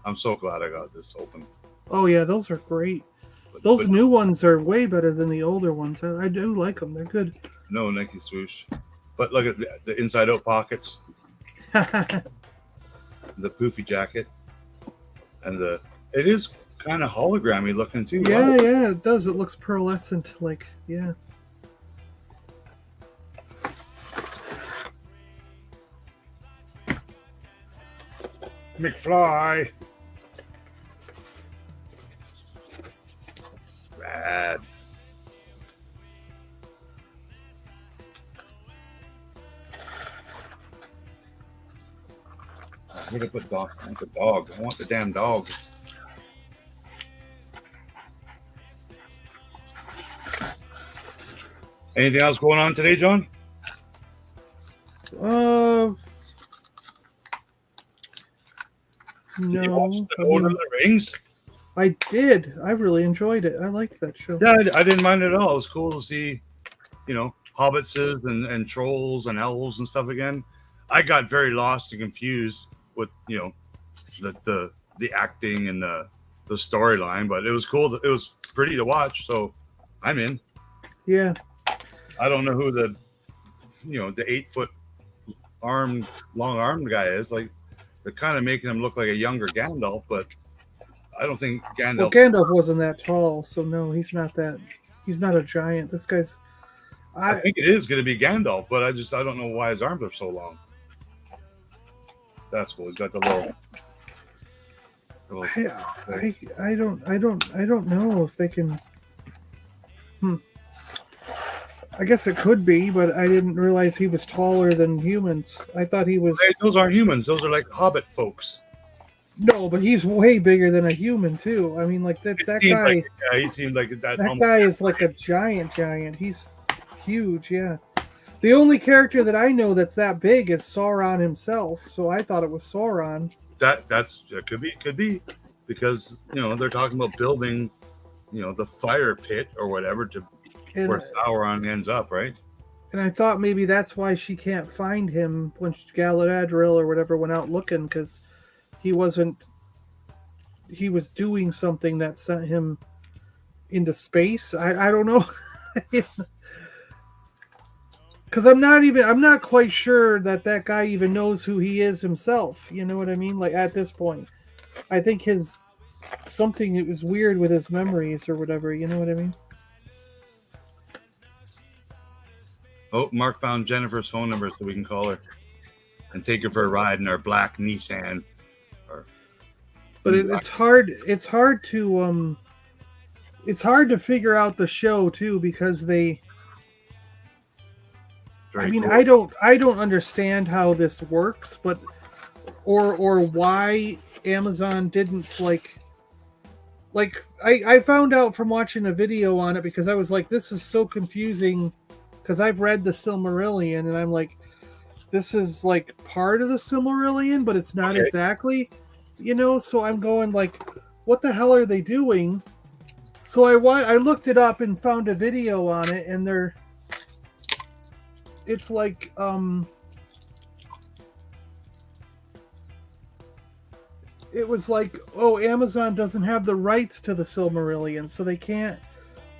I'm so glad I got this open. Oh yeah, those are great. Those new ones are way better than the older ones. I do like them. They're good. No Nike swoosh. But look at the inside out pockets. The poofy jacket. And it is kind of hologrammy looking too. Yeah, right? yeah, it does. It looks pearlescent, like, yeah. McFly. Rad. I'm gonna put dog. I want the dog. I want the damn dog. Anything else going on today, John? No. Did you watch the Lord of the Rings? I did. I really enjoyed it. I liked that show. Yeah, I didn't mind it at all. It was cool to see, hobbitses and trolls and elves and stuff again. I got very lost and confused with, the acting and the storyline, but it was cool. It was pretty to watch, so I'm in. Yeah. I don't know who the 8-foot long armed guy is. Like, they're kind of making him look like a younger Gandalf, but I don't think Gandalf. Well, Gandalf wasn't that tall, so no, he's not that. He's not a giant. This guy's. I think it is going to be Gandalf, but I don't know why his arms are so long. That's cool. He's got the little. I don't know if they can. I guess it could be, but I didn't realize he was taller than humans. I thought he was. Hey, those aren't humans. Those are like Hobbit folks. No, but he's way bigger than a human too. I mean, like that guy. He seemed like that. That guy is like a giant. He's huge. Yeah. The only character that I know that's that big is Sauron himself. So I thought it was Sauron. That could be because they're talking about building, the fire pit or whatever where Sauron ends up, right? And I thought maybe that's why she can't find him when Galadriel or whatever went out looking, because he was doing something that sent him into space. I don't know. Because I'm not quite sure that guy even knows who he is himself. You know what I mean? Like, at this point, I think something it was weird with his memories or whatever. You know what I mean? Oh, Mark found Jennifer's phone number so we can call her and take her for a ride in our black Nissan. But it's hard. It's hard to figure out the show too, because they. Very I mean, cool. I don't understand how this works, but or why Amazon didn't like I found out from watching a video on it, because I was like, this is so confusing, because I've read the Silmarillion and I'm like, this is like part of the Silmarillion, but it's not exactly, so I'm going like, what the hell are they doing? So I looked it up and found a video on it, and it's like it was like, oh, Amazon doesn't have the rights to the Silmarillion, so they can't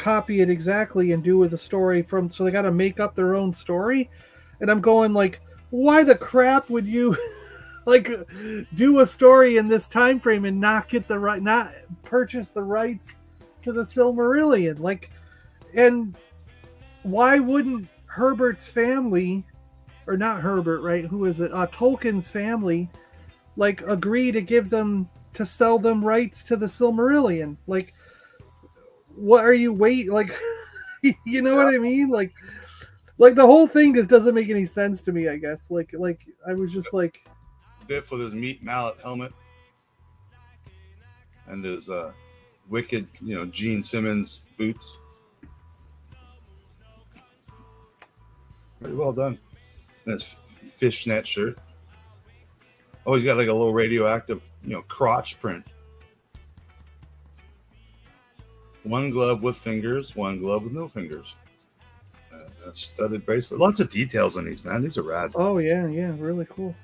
copy it exactly and do with the story from. So they got to make up their own story, and I'm going like, why the crap would you like do a story in this time frame and not purchase the rights to the Silmarillion? Like, and why wouldn't Herbert's family, or not Herbert, right? Who is it? Tolkien's family, like agree to sell them rights to the Silmarillion? Like, what are you like? You know what I mean? Like the whole thing just doesn't make any sense to me. I guess like I was just like Biff with his meat mallet helmet and his wicked, Gene Simmons boots. Very well done. And his fishnet shirt. Oh, he's got like a little radioactive, crotch print. One glove with fingers, one glove with no fingers. A studded bracelet. Lots of details on these, man. These are rad. Oh yeah, really cool.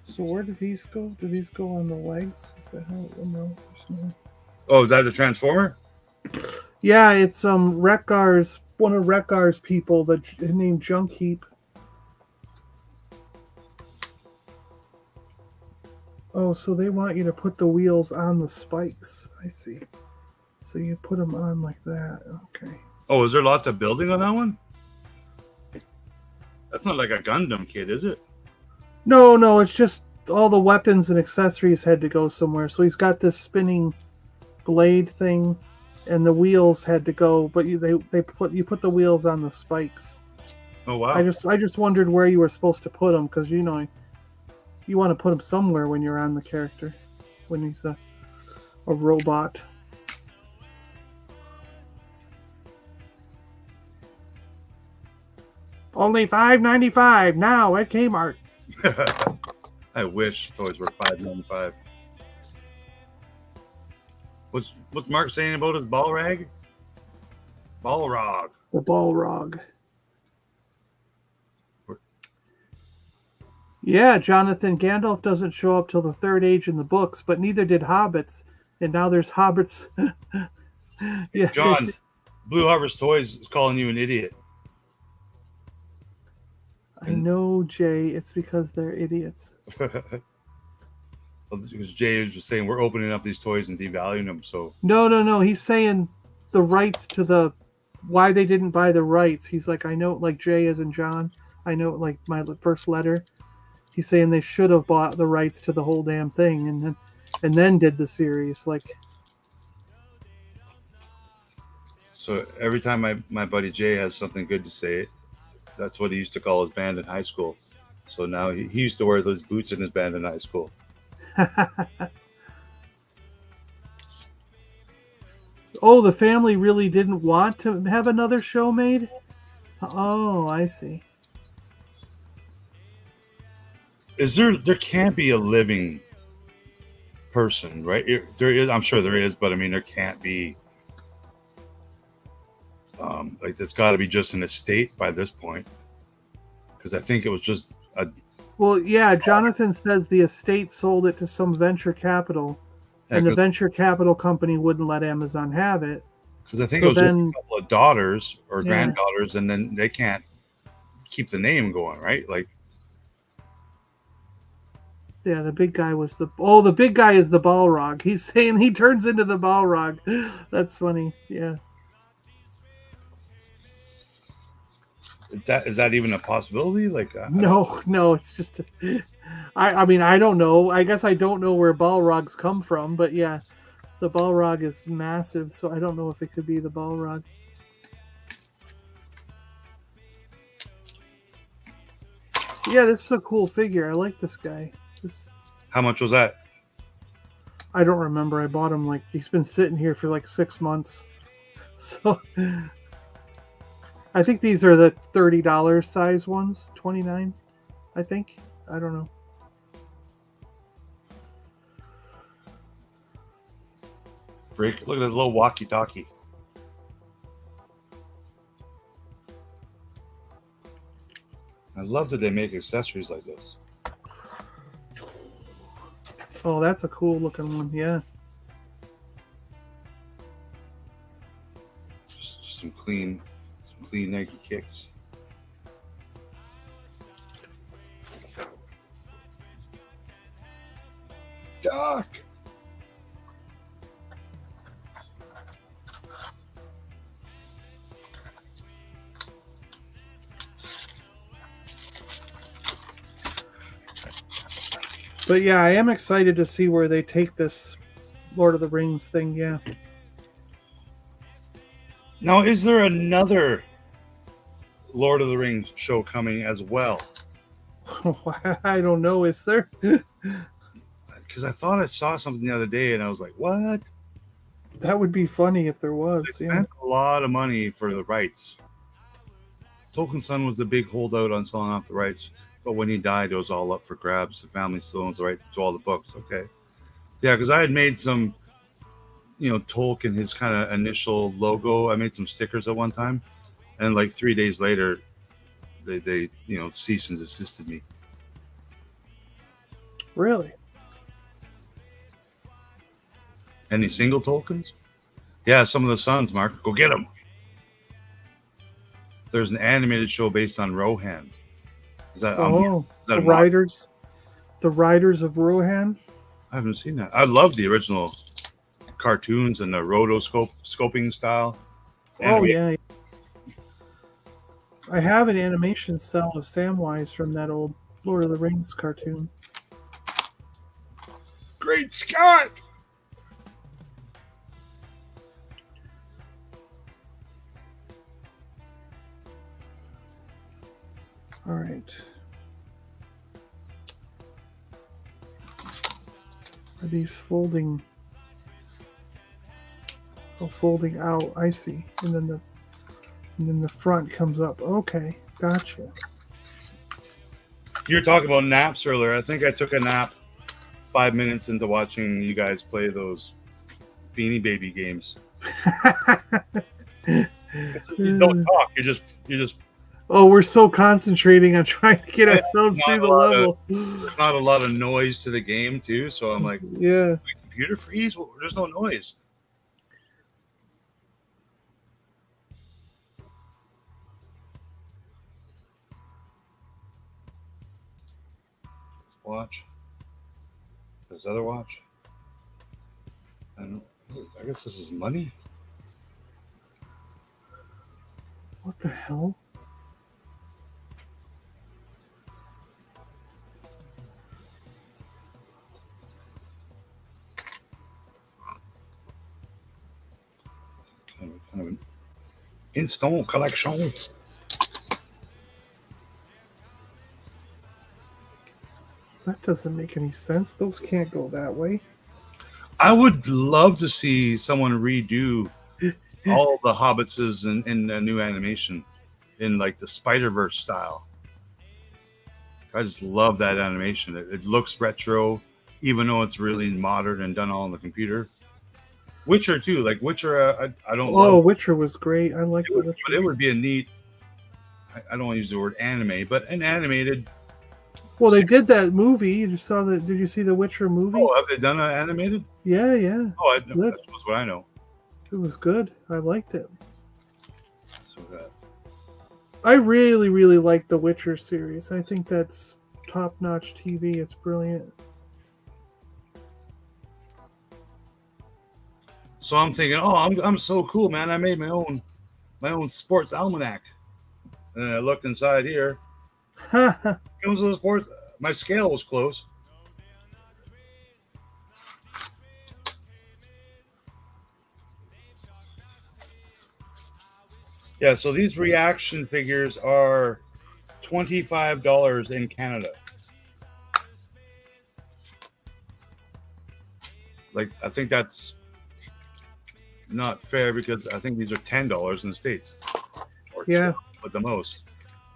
So where did these go? Did these go on the legs? Is that how? No. Oh, is that the Transformer? Yeah, it's Wreck-Gar's, one of Wreck-Gar's people that named Junk Heap. Oh, so they want you to put the wheels on the spikes. I see. So you put them on like that. Okay. Oh, is there lots of building on that one? That's not like a Gundam kit, is it? No, it's just all the weapons and accessories had to go somewhere. So he's got this spinning blade thing, and the wheels had to go, but you put the wheels on the spikes. Oh wow! I just wondered where you were supposed to put them, because you want to put them somewhere when you're on the character, when he's a robot. Only $5.95 now at Kmart. I wish toys were $5.95. What's Mark saying about his Balrog? Balrog. The Balrog. Yeah, Jonathan, Gandalf doesn't show up till the third age in the books, but neither did hobbits. And now there's hobbits. Yeah, John, Blue Harvest Toys is calling you an idiot. I know, Jay. It's because they're idiots. Because Jay was just saying we're opening up these toys and devaluing them. So No. He's saying the rights to why they didn't buy the rights. He's like, I know, like Jay as in John. I know, like my first letter. He's saying they should have bought the rights to the whole damn thing and then did the series. Like, so every time my buddy Jay has something good to say, that's what he used to call his band in high school. So now he used to wear those boots in his band in high school. Oh, the family really didn't want to have another show made? Oh, I see. There can't be a living person, right? There is, I'm sure there is, but I mean, there can't be. Like, there's got to be just an estate by this point, because I think it was just a. Well, yeah, Jonathan says the estate sold it to some venture capital, and the venture capital company wouldn't let Amazon have it. Because I think it was just a couple of daughters or granddaughters, and then they can't keep the name going, right? Like. Yeah, the big guy was the big guy is the Balrog. He's saying he turns into the Balrog. That's funny. Yeah. Is that even a possibility? Like no, it's just. I mean, I don't know. I guess I don't know where Balrogs come from, but yeah, the Balrog is massive, so I don't know if it could be the Balrog. Yeah, this is a cool figure. I like this guy. How much was that? I don't remember. I bought him he's been sitting here for like 6 months. So I think these are the $30 size ones, 29, I think. I don't know. Look at this little walkie-talkie. I love that they make accessories like this. Oh, that's a cool looking one, yeah. clean Nike kicks. Doc. But yeah, I am excited to see where they take this Lord of the Rings thing. Yeah. Now, is there another Lord of the Rings show coming as well? I don't know. Is there? Because I thought I saw something the other day, and I was like, "What?" That would be funny if there was. They Yeah. spent a lot of money for the rights. Tolkien's son was the big holdout on selling off the rights, but when he died, it was all up for grabs. The family still owns the right to all the books. Okay, yeah, because I had made some, Tolkien, his kind of initial logo. I made some stickers at one time, and like 3 days later, they cease and desisted me. Really? Any single Tolkiens? Yeah, some of the sons, Mark. Go get them. There's an animated show based on Rohan. Is that the Riders? The Riders of Rohan? I haven't seen that. I love the original cartoons and the rotoscoping style. Oh, yeah. I have an animation cell of Samwise from that old Lord of the Rings cartoon. Great Scott! All right. Are these folding? Oh, folding out. I see. And then the front comes up. Okay, gotcha. You were talking about naps earlier. I think I took a nap 5 minutes into watching you guys play those Beanie Baby games. You don't talk. You're just. Oh, we're so concentrating on trying to get ourselves through the level. There's not a lot of noise to the game, too. So I'm like, yeah. Computer freeze? Well, there's no noise. Watch. There's other watch. And I guess this is money. What the hell? Kind of an in-stone collection. That doesn't make any sense. Those can't go that way. I would love to see someone redo all the Hobbitses in a new animation in like the Spider-Verse style. I just love that animation. It looks retro, even though it's really modern and done all on the computer. Witcher too, like Witcher, I don't. Oh, Witcher was great. I like the Witcher. But it would be a neat. I don't want to use the word anime, but an animated. Well, they did that movie. You just saw that. Did you see the Witcher movie? Oh, have they done an animated? Yeah, yeah. Oh, that was what I know. It was good. I liked it. So that. I really, really like the Witcher series. I think that's top-notch TV. It's brilliant. So I'm thinking, oh, I'm so cool, man. I made my own sports almanac. And then I looked inside here. It was a sports. My scale was close. Yeah, so these reaction figures are $25 in Canada. Like, I think that's not fair because I think these are $10 in the States. Or yeah. At the most.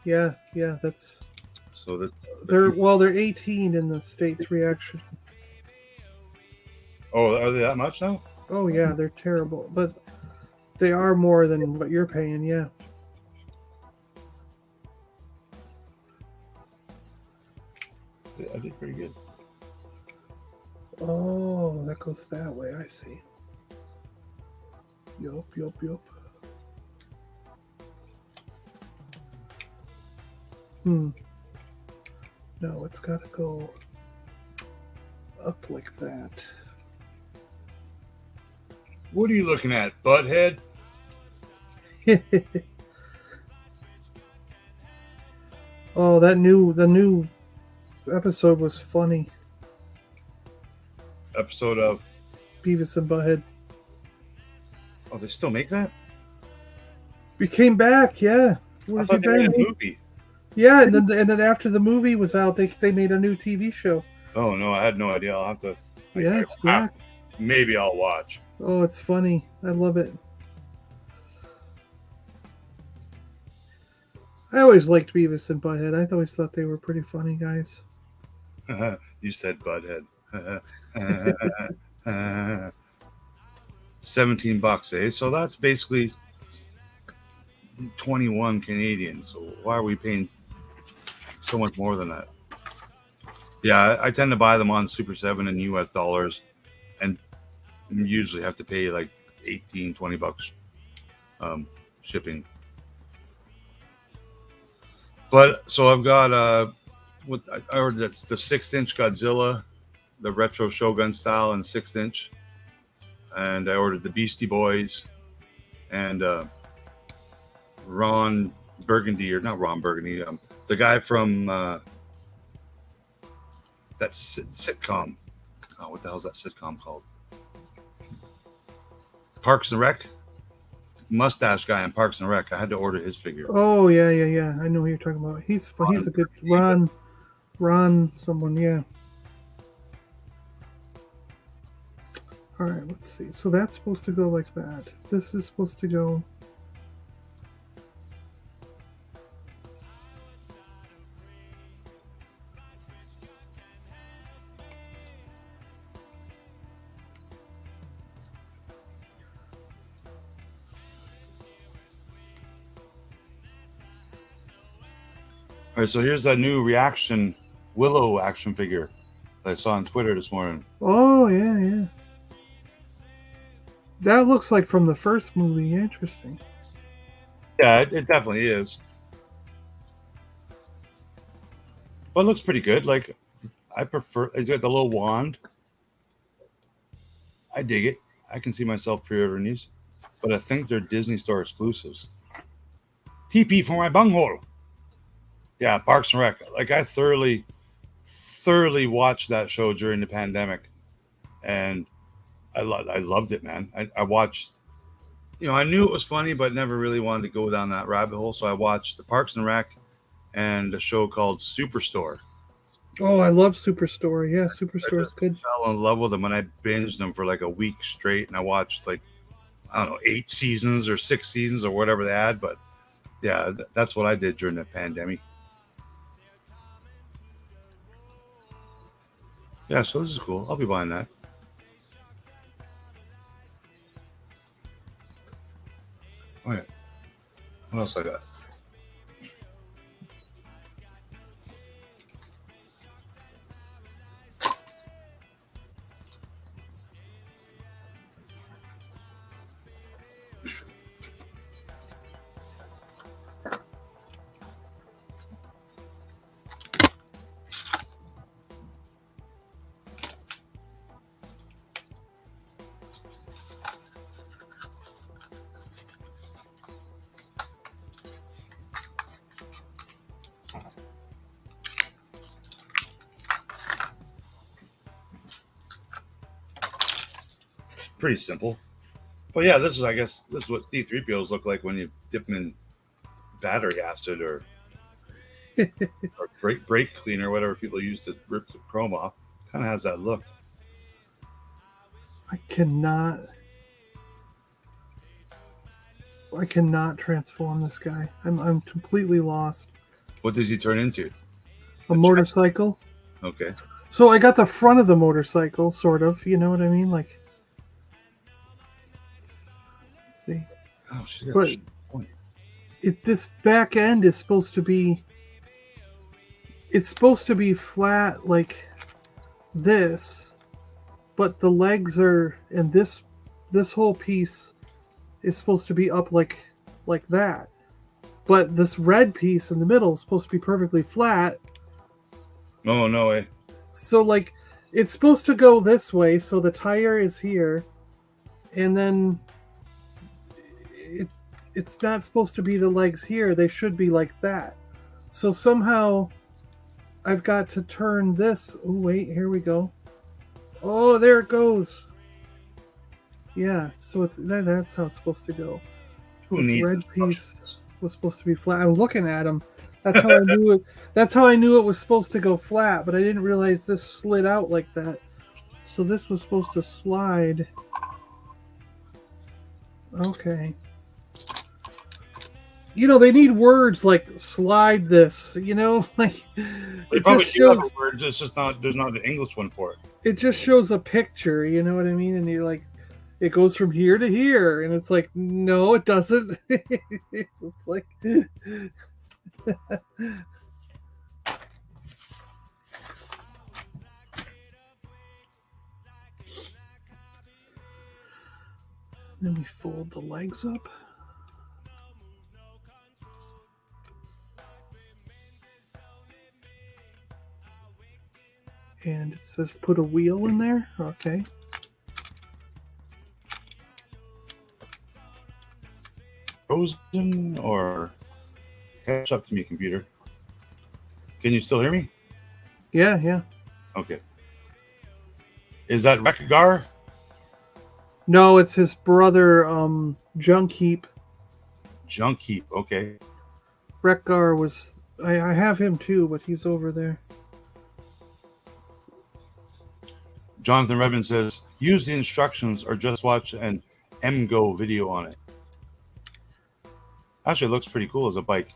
Yeah, that's. So that they're 18 in the States reaction. Oh, are they that much now? Oh yeah, they're terrible, but they are more than what you're paying. Yeah. I did pretty good. Oh, that goes that way. I see. Yup. No, it's got to go up like that. What are you looking at, butthead? Oh, the new episode was funny. Episode of Beavis and Butthead. Oh, they still make that? We came back, yeah. I thought they made a movie. Yeah, and then after the movie was out, they made a new TV show. Oh no, I had no idea. I'll have to. Yeah, it's back. Maybe I'll watch. Oh, it's funny. I love it. I always liked Beavis and Butthead. I always thought they were pretty funny guys. You said butthead. $17, eh? So that's basically 21 Canadian. So why are we paying so much more than that? Yeah, I tend to buy them on Super 7 in US dollars and usually have to pay like $18-20 shipping. But so I've got what I ordered, that's the 6-inch Godzilla, the retro Shogun style and 6-inch. And I ordered the Beastie Boys and Ron Burgundy, or not Ron Burgundy, the guy from that sitcom. Oh, what the hell is that sitcom called? Parks and Rec. Mustache guy in Parks and Rec. I had to order his figure. Oh yeah. I know who you're talking about. He's a good Ron someone, yeah. All right, let's see. So that's supposed to go like that. This is supposed to go. All right, so here's a new reaction Willow action figure that I saw on Twitter this morning. Oh yeah. That looks like from the first movie. Interesting. Yeah, it definitely is. But it looks pretty good. Like, I prefer. He's got the little wand. I dig it. I can see myself pre-ordering these, but I think they're Disney Store exclusives. TP for my bunghole. Yeah, Parks and Rec. Like, I thoroughly watched that show during the pandemic, and I loved it, man. I watched, I knew it was funny, but never really wanted to go down that rabbit hole. So I watched the Parks and Rec and a show called Superstore. Oh, I love Superstore. Yeah, Superstore is good. I fell in love with them, and I binged them for like a week straight, and I watched like, I don't know, 8 seasons or 6 seasons or whatever they had. But yeah, that's what I did during the pandemic. Yeah, so this is cool. I'll be buying that. Oh yeah. What else I got? Pretty simple. But yeah, I guess this is what C-3POs look like when you dip them in battery acid or brake cleaner, whatever people use to rip the chrome off. Kind of has that look. I cannot transform this guy. I'm completely lost. What does he turn into? A motorcycle. Okay. So I got the front of the motorcycle, sort of. You know what I mean? Like. See. Oh, she got a point. This back end is supposed to be. It's supposed to be flat like this, but the legs are, and this whole piece is supposed to be up like that. but this red piece in the middle is supposed to be perfectly flat. Oh, no way. So like it's supposed to go this way, so the tire is here, and then it's not supposed to be the legs here. They should be like that. So somehow I've got to turn this. Oh wait, here we go. Oh, there it goes. Yeah, so that's how it's supposed to go. This red piece was supposed to be flat. I'm looking at them. That's how I knew it. That's how I knew it was supposed to go flat, but I didn't realize this slid out like that. So this was supposed to slide. Okay. You know, they need words like slide this, you know, like They probably do have a word, it's just not, there's not an English one for it. It just shows a picture, you know what I mean? And you're like, it goes from here to here, and it's like, no, it doesn't. It's like then we fold the legs up. And it says put a wheel in there. Okay. Frozen or catch up to me, computer. Can you still hear me? Yeah, yeah. Okay. Is that Rekagar? No, it's his brother, Junk Heap. Junk Heap, okay. Rekgar was... I have him too, but he's over there. Jonathan Redmond says, use the instructions or just watch an MGO video on it. Actually, it looks pretty cool as a bike.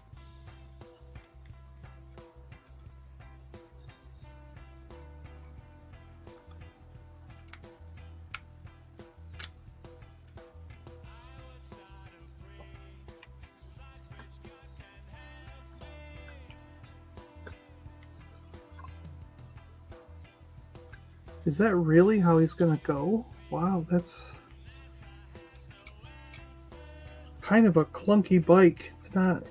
Is that really how he's going to go? Wow, that's kind of a clunky bike. It's not...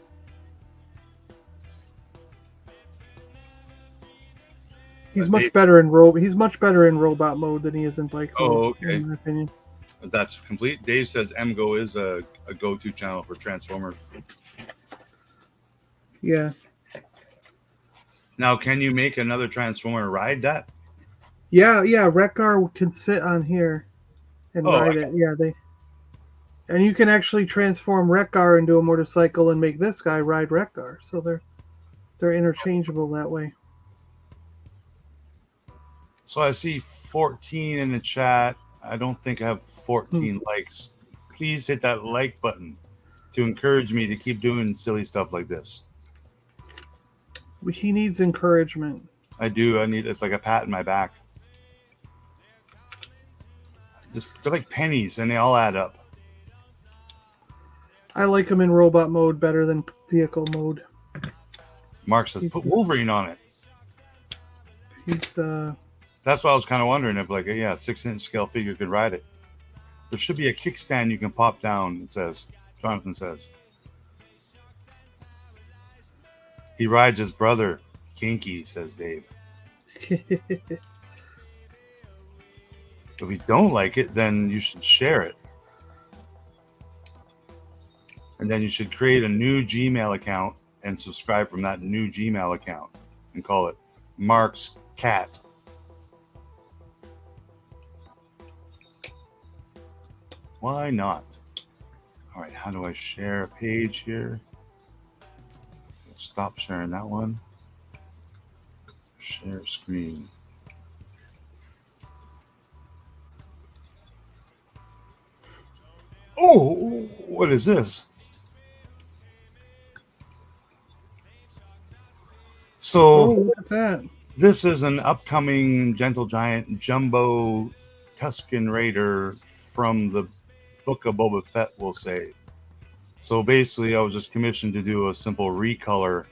He's much better in robot mode than he is in bike mode. Oh, okay. In my opinion. That's complete. Dave says MGO is a go-to channel for Transformers. Yeah. Now, can you make another Transformer ride that? Yeah. Rekgar can sit on here and ride it. Yeah, and you can actually transform Rekgar into a motorcycle and make this guy ride Rekgar. So they're interchangeable that way. So I see 14 in the chat. I don't think I have 14 likes. Please hit that like button to encourage me to keep doing silly stuff like this. He needs encouragement. I do. It's like a pat in my back. They're like pennies, and they all add up. I like him in robot mode better than vehicle mode. Mark says, put Wolverine on it. He's That's why I was kind of wondering if, like, a 6-inch scale figure could ride it. There should be a kickstand you can pop down, it says. Jonathan says. He rides his brother, Kinky, says Dave. If you don't like it, then you should share it. And then you should create a new Gmail account and subscribe from that new Gmail account and call it Mark's Cat. Why not? All right, how do I share a page here? Stop sharing that one. Share screen. Oh, what is this? So look at that. This is an upcoming Gentle Giant Jumbo Tusken Raider from the Book of Boba Fett, we'll say. So basically, I was just commissioned to do a simple recolor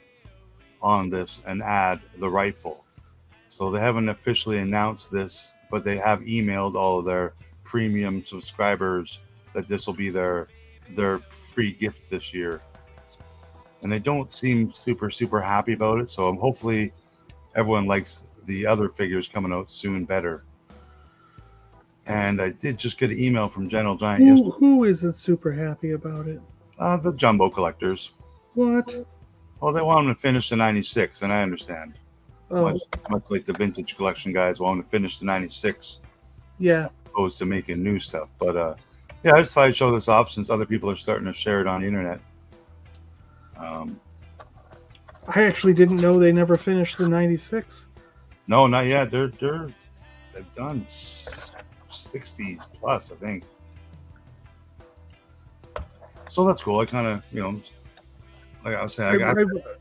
on this and add the rifle. So they haven't officially announced this, but they have emailed all of their premium subscribers that this will be their free gift this year. and they don't seem super happy about it. So hopefully everyone likes the other figures coming out soon better. And I did just get an email from General Giant yesterday. Who isn't super happy about it? The jumbo collectors. What? Well, they want them to finish the 96, and I understand. Oh, Much like the vintage collection guys want to finish the 96. Yeah. Opposed to making new stuff. But yeah, I just thought I'd show this off since other people are starting to share it on the internet. I actually didn't know they never finished the 96. No, not yet. They've done 60s plus, I think. So that's cool. I kind of, like I was saying,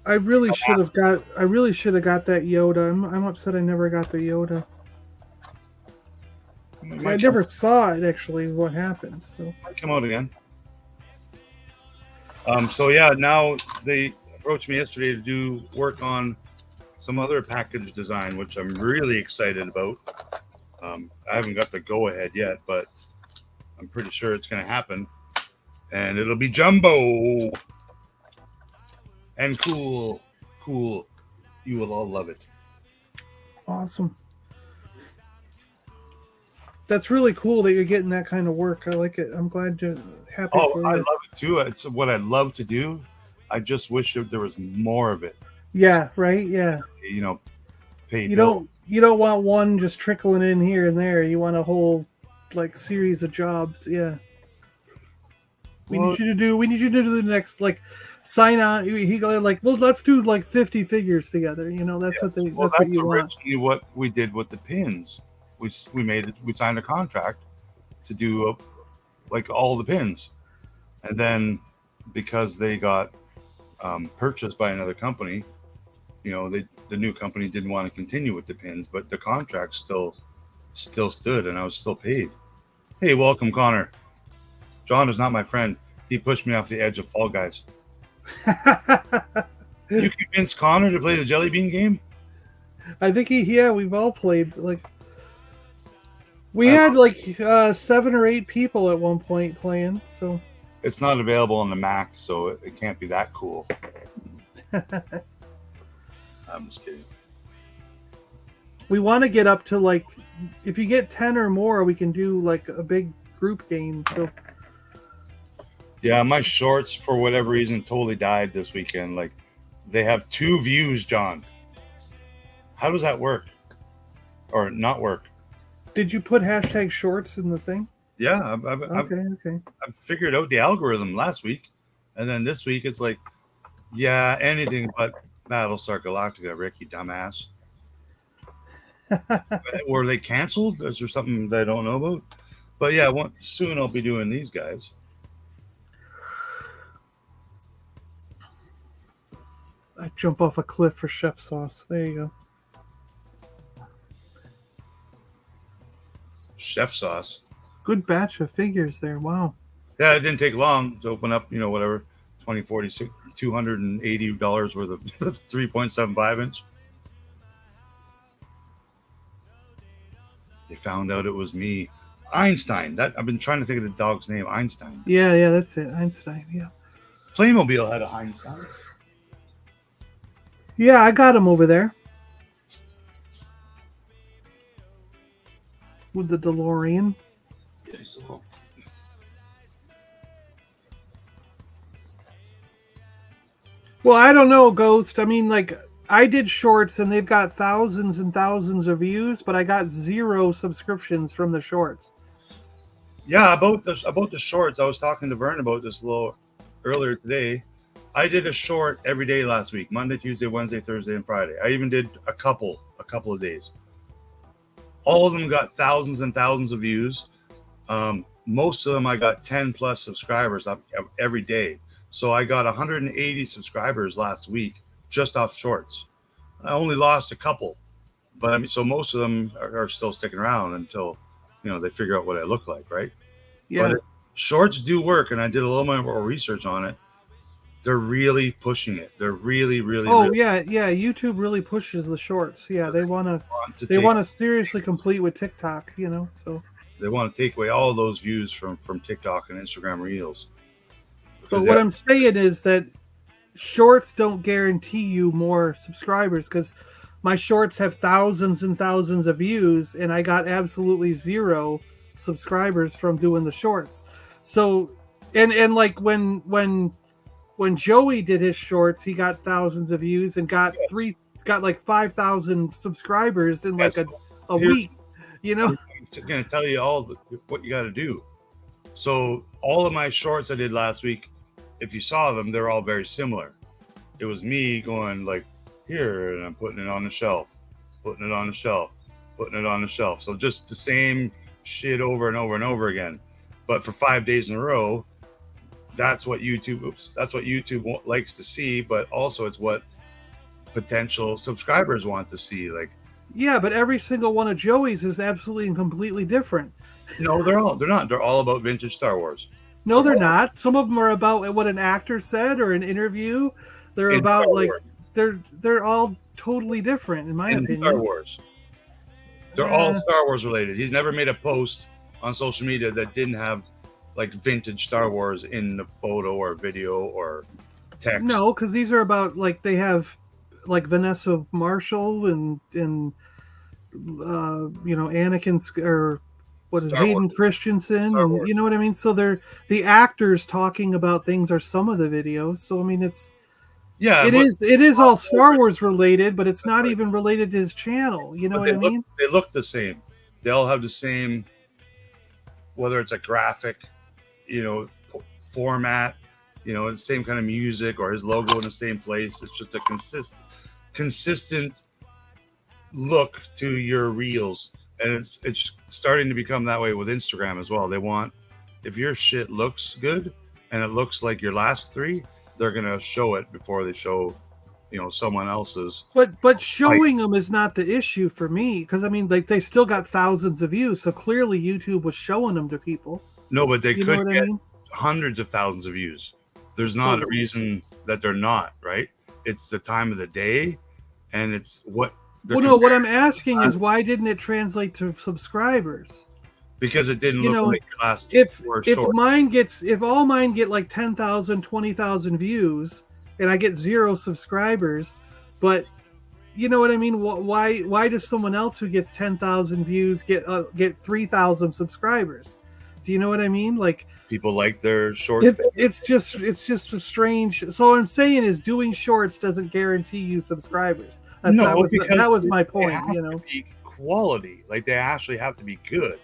I really should have got that Yoda. I'm upset I never got the Yoda. I never saw it actually. What happened? So might come out again. So yeah, now they approached me yesterday to do work on some other package design, which I'm really excited about. I haven't got the go ahead yet, but I'm pretty sure it's going to happen, and it'll be jumbo and cool. You will all love it. Awesome. That's really cool that you're getting that kind of work. I like it. I'm glad you're happy for you. I love it too. It's what I love to do. I just wish there was more of it. Yeah, right? Yeah. Paid You bills. don't want one just trickling in here and there. You want a whole series of jobs. Yeah. We need you to do the next sign on. He go well, let's do 50 figures together. That's what they. Well, that's what you want. originally what we did with the pins. We signed a contract to do all the pins, and then because they got purchased by another company, the new company didn't want to continue with the pins, but the contract still stood, and I was still paid. Hey, welcome, Connor. John is not my friend. He pushed me off the edge of Fall Guys. You convinced Connor to play the Jelly Bean game? I think we've all played we had 7 or 8 people at one point playing, so it's not available on the Mac, so it can't be that cool. I'm just kidding. We want to get up to if you get 10 or more, we can do a big group game. So yeah, my shorts for whatever reason totally died this weekend. They have 2 views, John. How does that work? Or not work? Did you put #shorts in the thing? Yeah, Okay. I've figured out the algorithm last week, and then this week it's anything but Battlestar Galactica, Rick, you dumbass. Were they canceled? Is there something that I don't know about? But yeah, soon I'll be doing these guys. I jump off a cliff for chef sauce. There you go. Chef sauce. Good batch of figures there. Wow. Yeah, it didn't take long to open up, whatever, $20, $46, $280 worth of 3.75 inch. They found out it was me. Einstein. I've been trying to think of the dog's name. Einstein. Yeah, that's it. Einstein, yeah. Playmobil had a Einstein. Yeah, I got him over there. With the DeLorean. Yeah, he's a little... Well, I don't know, Ghost. I mean, I did shorts and they've got thousands and thousands of views, but I got 0 subscriptions from the shorts. Yeah, about the shorts, I was talking to Vern about this a little earlier today. I did a short every day last week, Monday, Tuesday, Wednesday, Thursday, and Friday. I even did a couple of days. All of them got thousands and thousands of views. Most of them I got 10 plus subscribers every day. So I got 180 subscribers last week just off shorts. I only lost a couple, but so most of them are still sticking around until they figure out what I look like, right? Yeah. But shorts do work, and I did a little more research on it. They're really pushing it. They're really. Yeah. YouTube really pushes the shorts. Yeah, they want to seriously compete with TikTok. So they want to take away all those views from TikTok and Instagram Reels. But what I'm saying is that shorts don't guarantee you more subscribers, because my shorts have thousands and thousands of views and I got absolutely zero subscribers from doing the shorts. So and like when Joey did his shorts, he got thousands of views and got like 5,000 subscribers in like Yes. a week, you know. I'm going to tell you what you got to do. So all of my shorts I did last week, if you saw them, they're all very similar. It was me going like here, and I'm putting it on the shelf, putting it on the shelf, putting it on the shelf. So just the same shit over and over and over again. But for 5 days in a row, that's what YouTube likes to see, but also it's what potential subscribers want to see. Like, yeah, but every single one of Joey's is absolutely and completely different. no, they're not. They're all about vintage Star Wars. No, they're not. Some of them are about what an actor said or an interview. They're In about Star like Wars. they're all totally different in my opinion. Star Wars. They're all Star Wars related. He's never made a post on social media that didn't have like vintage Star Wars in the photo or video or text. No, because these are about like they have like Vanessa Marshall and Anakin or what is Star Hayden Wars. Christensen, Star and Wars. you know what I mean. So they're the actors talking about things are some of the videos. So I mean, it is all Star Wars related, but it's not even related to his channel. You know what I mean? They look the same. They all have the same, whether it's a graphic, format, the same kind of music or his logo in the same place. It's just a consistent look to your reels, and it's starting to become that way with Instagram as well. They want, if your shit looks good and it looks like your last three, they're gonna show it before they show someone else's. But showing them is not the issue for me, because I mean, like, they still got thousands of views, so clearly YouTube was showing them to people. No, but they could get hundreds of thousands of views. There's not a reason that they're not, right? It's the time of the day, and it's what. Well, no, what I'm asking is why didn't it translate to subscribers? Because it didn't look like your last. If all mine get like 10,000, 20,000 views, and I get zero subscribers, but you know what I mean? Why does someone else who gets 10,000 views get 3,000 subscribers? Do you know what I mean? Like, people like their shorts. It's just a strange. So what I'm saying is, doing shorts doesn't guarantee you subsibers. That was my point. They have to be quality. Like, they actually have to be good.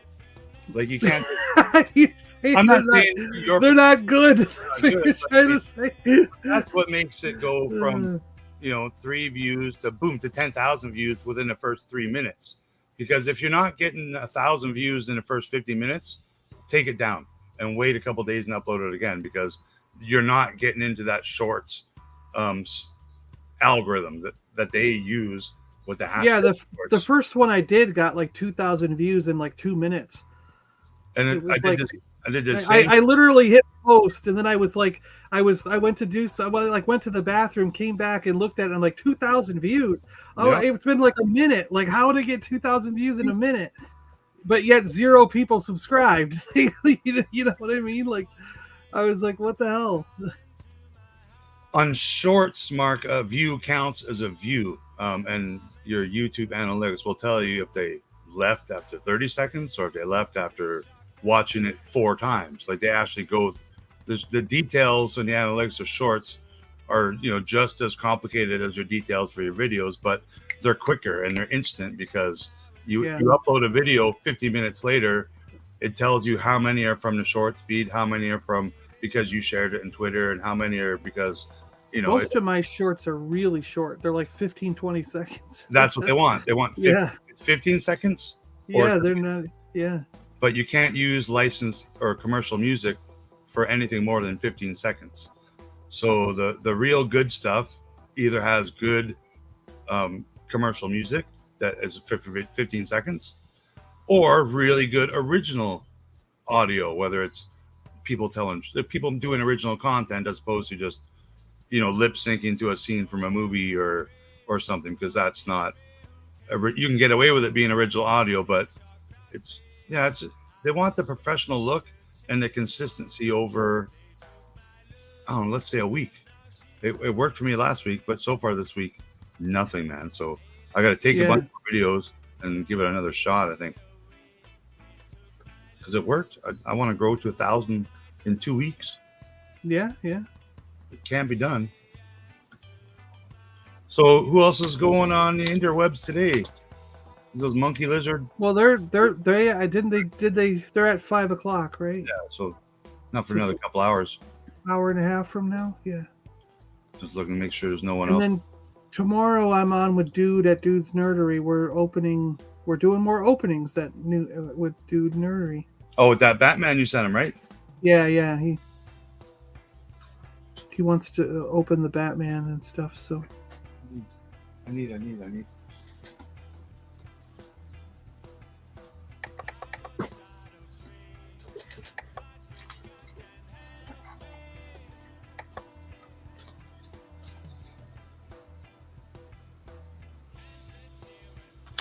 Like, you can't. I'm not saying they're not good. That's what you're trying to say. That's what makes it go from 3 views to 10,000 views within the first 3 minutes. Because if you're not getting 1,000 views in the first 50 minutes, take it down and wait a couple days and upload it again, because you're not getting into that shorts algorithm that they use with the hashtag. Yeah, the first one I did got like 2,000 views in like 2 minutes. And I did this. I literally hit post, and then I went to do so. Well, like, went to the bathroom, came back and looked at it, and like 2,000 views. Oh, yeah. It's been like a minute. Like, how did I get 2,000 views in a minute? But yet 0 people subscribed. You know what I mean? Like, I was like, what the hell? On shorts, Mark, a view counts as a view, and your YouTube analytics will tell you if they left after 30 seconds or if they left after watching it 4 times. Like, they actually go. The details in the analytics of shorts are just as complicated as your details for your videos, but they're quicker and they're instant, because you upload a video 50 minutes later, it tells you how many are from the shorts feed, how many are from because you shared it in Twitter, and how many are because most of my shorts are really short. They're like 15, 20 seconds. That's what they want. They want 15 seconds. Yeah, they're not. Yeah. But you can't use licensed or commercial music for anything more than 15 seconds. So the real good stuff either has good commercial music that is 15 seconds, or really good original audio, whether it's people doing original content as opposed to just lip syncing to a scene from a movie or something, because that's not. You can get away with it being original audio, but they want the professional look and the consistency over, let's say a week. It worked for me last week, but so far this week, nothing, man. So I got to take a Yeah. bunch of videos and give it another shot, I think, because it worked. I want to grow to 1,000 in 2 weeks. Yeah. It can be done. So who else is going on the interwebs today? Those monkey lizard. Well, they're they're at 5 o'clock, right? Yeah. So not for another couple hours. Hour and a half from now. Yeah. Just looking to make sure there's no one And else. then tomorrow I'm on with Dude at Dude's Nerdery. We're doing more openings with Dude Nerdery. Oh, with that Batman you sent him, right? Yeah. He wants to open the Batman and stuff. So I need.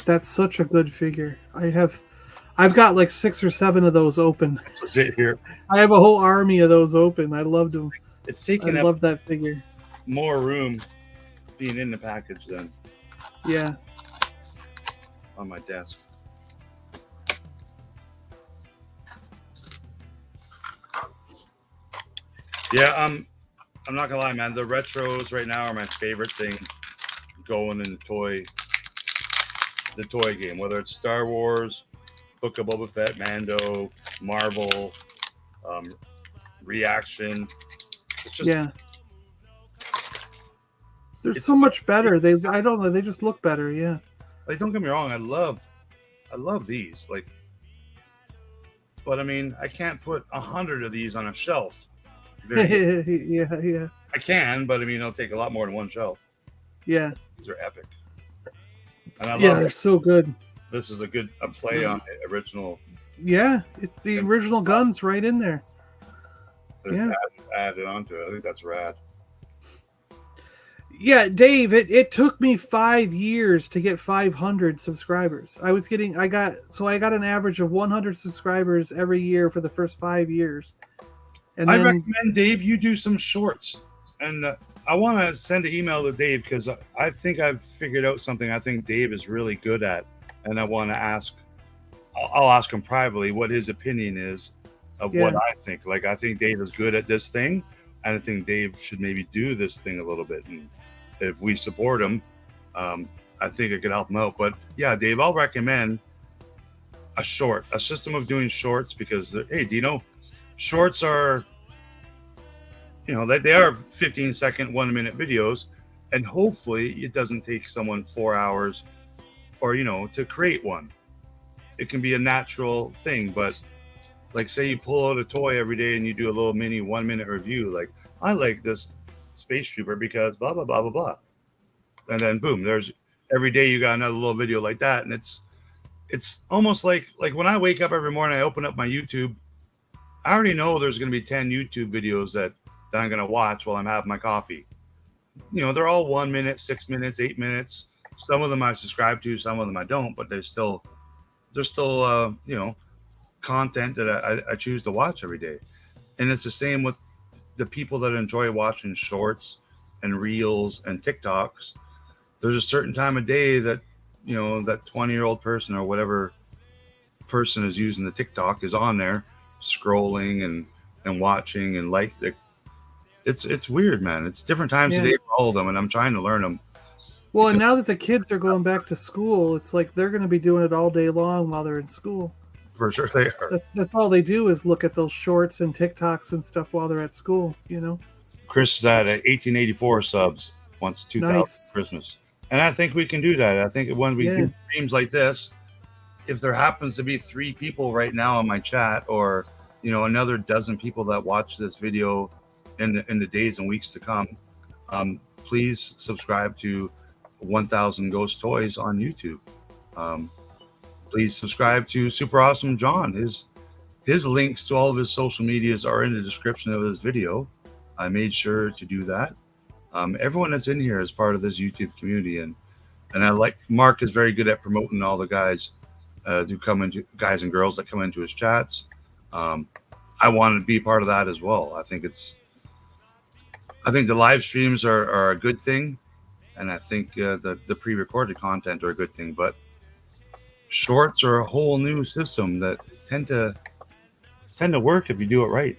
that's such a good figure. I've got like 6 or 7 of those open. Sit here. I have a whole army of those open. I loved them. It's I taking up love that figure. more room being in the package than Yeah. on my desk. Yeah, I'm not gonna lie, man. The retros right now are my favorite thing going in the toy game. Whether it's Star Wars, Book of Boba Fett, Mando, Marvel, Reaction. It's just Yeah. They're so much better. I don't know. They just look better. Yeah. like, don't get me wrong. I love these. Like, but I mean, I can't put 100 of these on a shelf. Yeah. I can, but I mean, it'll take a lot more than one shelf. Yeah. These are epic. And I Yeah, love they're it. so good. This is a play on the original. Yeah, it's the original guns right in there. That's Yeah. added onto it. I think that's rad. Yeah, Dave, it took me 5 years to get 500 subscribers. I got an average of 100 subscribers every year for the first 5 years. And I then, recommend, Dave, you do some shorts. And I want to send an email to Dave because I think I've figured out something I think Dave is really good at. And I want to ask, I'll ask him privately what his opinion is of what I think. Like, I think Dave is good at this thing. And I think Dave should maybe do this thing a little bit. And if we support him, I think it could help him out. But yeah, Dave, I'll recommend a system of doing shorts because, hey, do you know, shorts are, they are 15-second, 1-minute videos. And hopefully it doesn't take someone 4 hours or, to create one. It can be a natural thing. But like, say you pull out a toy every day and you do a little mini 1-minute review. Like, I like this Space Trooper because blah, blah, blah, blah, blah. And then boom, there's every day you got another little video like that. And it's almost like when I wake up every morning, I open up my YouTube. I already know there's going to be 10 YouTube videos that I'm going to watch while I'm having my coffee. They're all 1 minute, 6 minutes, 8 minutes. Some of them I subscribe to, some of them I don't, but they're still content that I choose to watch every day. And it's the same with the people that enjoy watching shorts and reels and TikToks. There's a certain time of day that, that 20-year-old person or whatever person is using the TikTok is on there scrolling and watching and it's weird, man. It's different times of day for all of them. And I'm trying to learn them. well, and now that the kids are going back to school, it's like they're going to be doing it all day long while they're in school. For sure they are. That's all they do is look at those shorts and TikToks and stuff while they're at school, Chris is at 1884 subs once 2000 Nice. Christmas. And I think we can do that. I think when we do streams like this, if there happens to be 3 people right now in my chat or, another dozen people that watch this video in the days and weeks to come, please subscribe to 1000 Ghost Toys on YouTube. Please subscribe to Super Awesome John. His links to all of his social medias are in the description of this video. I made sure to do that. Everyone that's in here is part of this YouTube community, and I like Mark is very good at promoting all the guys guys and girls that come into his chats. I want to be part of that as well. I think I think the live streams are a good thing, and I think the pre-recorded content are a good thing. But shorts are a whole new system that tend to work if you do it right.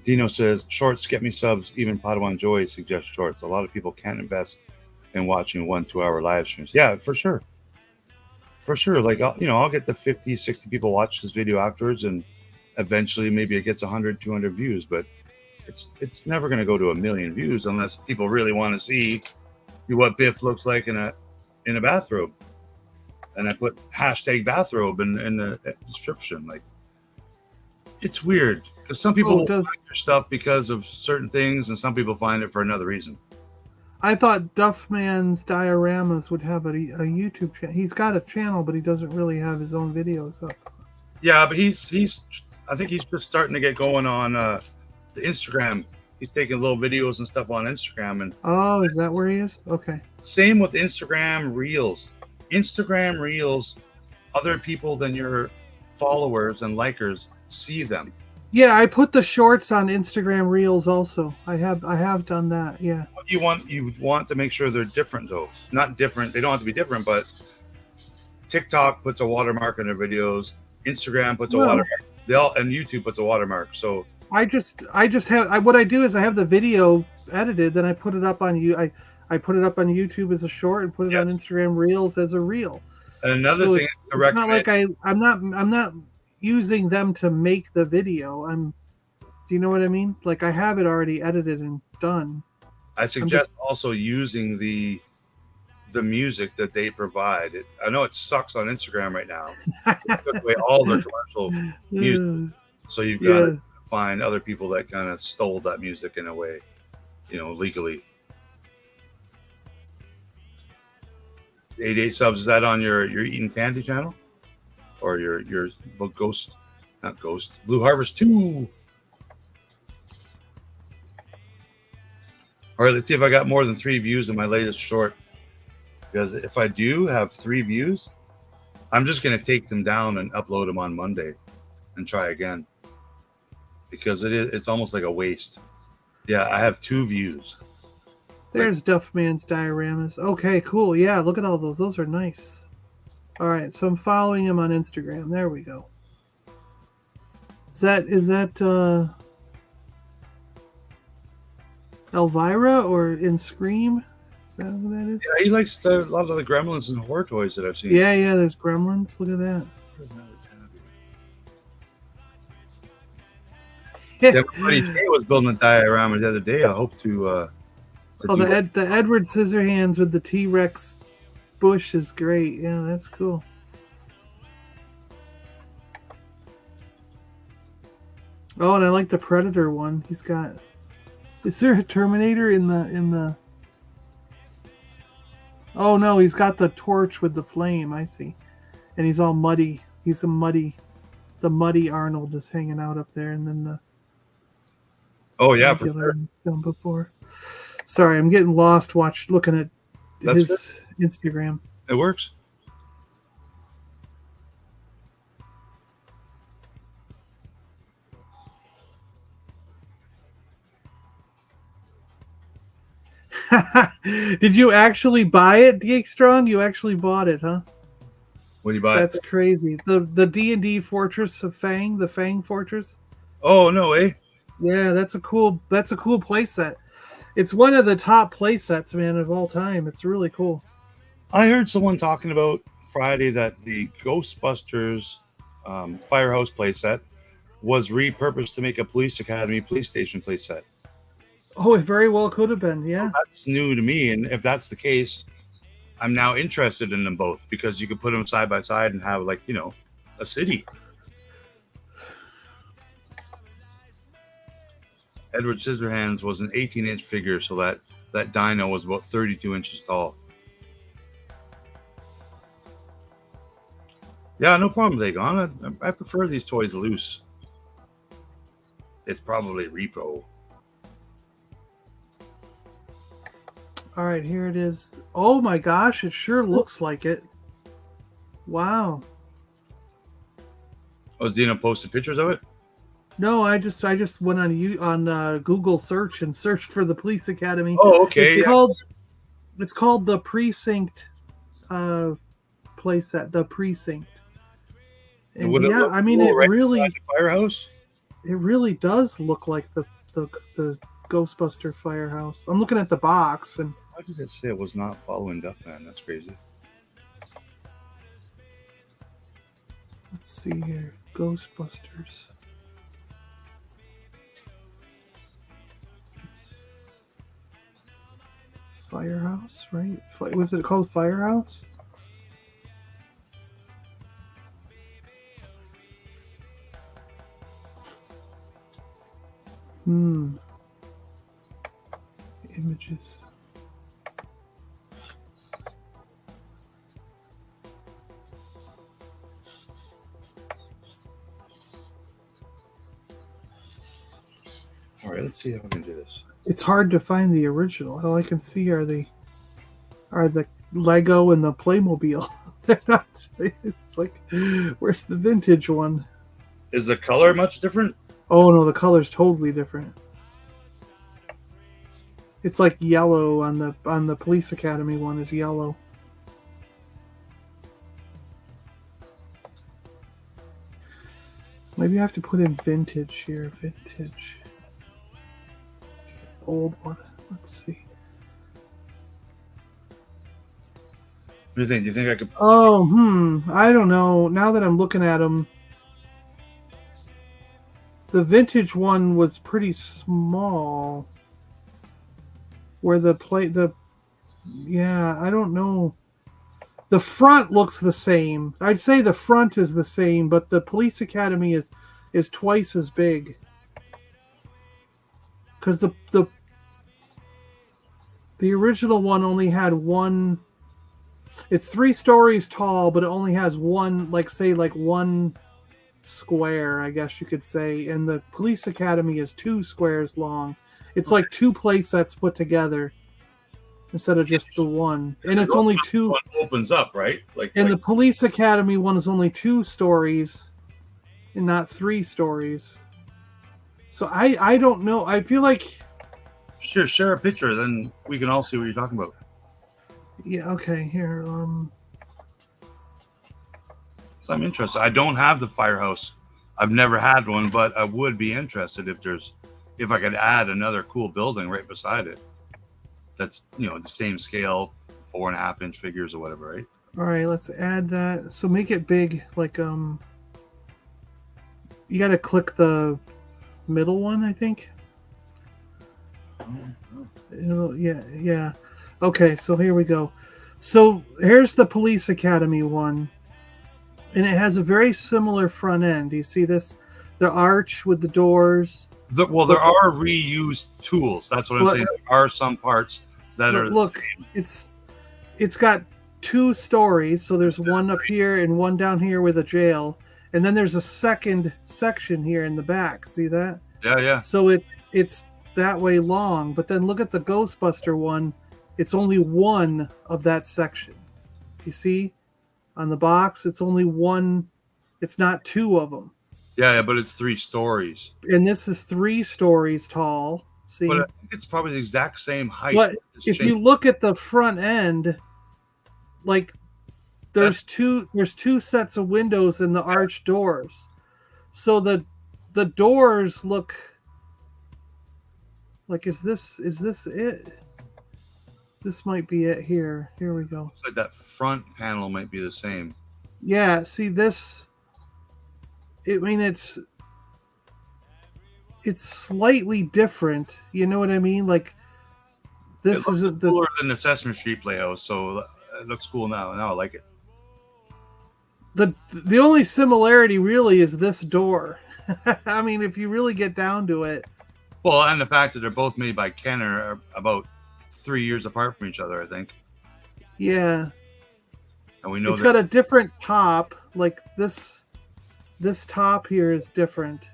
Dino says shorts get me subs. Even Padawan Joy suggests shorts. A lot of people can't invest in watching 1-2 hour live streams. Yeah, for sure. For sure. Like, I'll get the 50, 60 people watch this video afterwards, and eventually maybe it gets 100, 200 views, but it's never going to go to 1 million views unless people really want to see what Biff looks like in a bathrobe. And I put hashtag bathrobe in the description. Like, it's weird because some people find your stuff because of certain things, and some people find it for another reason. I thought Duffman's Dioramas would have a YouTube channel. He's got a channel, but he doesn't really have his own videos up. Yeah, but I think he's just starting to get going on the Instagram. He's taking little videos and stuff on Instagram. And oh, is that where he is? Okay. Same with Instagram Reels. Instagram Reels, other people than your followers and likers see them. Yeah, I put the shorts on Instagram Reels also. I have done that. Yeah. You want to make sure they're different though. Not different. They don't have to be different, but TikTok puts a watermark on their videos. Instagram puts a watermark. And YouTube puts a watermark. So I just have what I do is I have the video edited, then I put it up on I put it up on YouTube as a short and put it on Instagram Reels as a reel. And another thing to recommend. It's not like I'm not using them to make the video. Do you know what I mean? Like, I have it already edited and done. I suggest also using the music that they provide. I know it sucks on Instagram right now. They took away all their commercial music. So you've got to find other people that kind of stole that music in a way, legally. 88 subs, is that on your Eating Candy channel? Or your Blue Harvest 2? All right, let's see if I got more than 3 views in my latest short. Because if I do have 3 views, I'm just going to take them down and upload them on Monday and try again. Because it's almost like a waste. Yeah, I have 2 views. There's Duffman's Dioramas. Okay, cool. Yeah, look at all those. Those are nice. All right, so I'm following him on Instagram. There we go. Is that Elvira or in Scream? Is that who that is? Yeah, he likes a lot of the Gremlins and horror toys that I've seen. Yeah, there's Gremlins. Look at that. Yeah, my buddy Jay was building a diorama the other day. I hope to the Edward Scissorhands with the T-Rex bush is great. Yeah, that's cool. Oh, and I like the Predator one. He's got. Is there a Terminator in the? Oh no, he's got the torch with the flame. I see, and he's all muddy. The muddy Arnold is hanging out up there, and then the. Oh yeah, for sure. Before. Sorry, I'm getting lost. Looking at his Instagram. It works. Did you actually buy it, Geek Strong? You actually bought it, huh? What do you buy? That's crazy. The D&D Fortress of Fang, the Fang Fortress. Oh no way! Yeah, that's a cool play set. It's one of the top play sets, man, of all time. It's really cool. I heard someone talking about Friday that the Ghostbusters Firehouse playset was repurposed to make a Police Academy police station playset. Oh, it very well could have been, yeah. Well, that's new to me, and if that's the case, I'm now interested in them both because you could put them side by side and have, like, a city. Edward Scissorhands was an 18-inch figure, so that dino was about 32 inches tall. Yeah, no problem, Dagon. I prefer these toys loose. It's probably repo. All right, here it is. Oh my gosh, it sure looks like it. Wow. Oh, has Dino posted pictures of it? No, I just went on Google search and searched for the police academy. Oh, okay. Yeah. It's called the Precinct playset, the Precinct. And Would it yeah, look I mean cool it right really beside the firehouse? does look like the Ghostbuster firehouse. I'm looking at the box and Why did it say it was not following Duckman? That's crazy. let's see here. Ghostbusters. Firehouse, right? Was it called Firehouse? Images. All right, let's see how we can do this. It's hard to find the original. All I can see are the Lego and the Playmobil. They're not. It's like, where's the vintage one? Is the color much different? Oh no, the color's totally different. It's like yellow on the Police Academy one is yellow. Maybe I have to put in vintage here. Vintage. Old one. Let's see. What do you think? Do you think I could? Oh, I don't know. Now that I'm looking at them, the vintage one was pretty small. Where yeah, I don't know. The front looks the same. I'd say the front is the same, but the Police Academy is twice as big. Because the original one only had one. It's 3 stories tall, but it only has one, like one square, I guess you could say. And the Police Academy is 2 squares long. It's like 2 play sets put together instead of just the one. And it's only 2. One opens up, right? And the Police Academy one is only 2 stories and not 3 stories. So I don't know. I feel like share a picture, then we can all see what you're talking about. yeah. Okay. Here. So I'm interested. I don't have the firehouse. I've never had one, but I would be interested if I could add another cool building right beside it. That's the same scale, 4.5-inch figures or whatever, right? All right. Let's add that. So make it big. Like you got to click the middle one, I think. Yeah. Okay, so here we go. So here's the Police Academy one. And it has a very similar front end. Do you see this? The arch with the doors. There are reused tools. That's what I'm saying. There are some parts that are the same. It's got 2 stories. So there's one up here and one down here with a jail. And then there's a second section here in the back. See that? Yeah. So it's that way long. But then look at the Ghostbuster one. It's only one of that section. You see? On the box, it's only one. It's not 2 of them. Yeah, but it's 3 stories. And this is 3 stories tall. See? But I think it's probably the exact same height. But if you look at the front end, like there's two sets of windows in the arched doors. So the doors look like is this it? This might be it here. Here we go. Looks like that front panel might be the same. Yeah, see this. I mean, it's slightly different. You know what I mean? Like this isn't cooler than the Sesame Street Playhouse, so it looks cool now. Now I like it. The only similarity really is this door. I mean, if you really get down to it. Well, and the fact that they're both made by Kenner are about 3 years apart from each other, I think. Yeah. And we know it's got a different top. Like this top here is different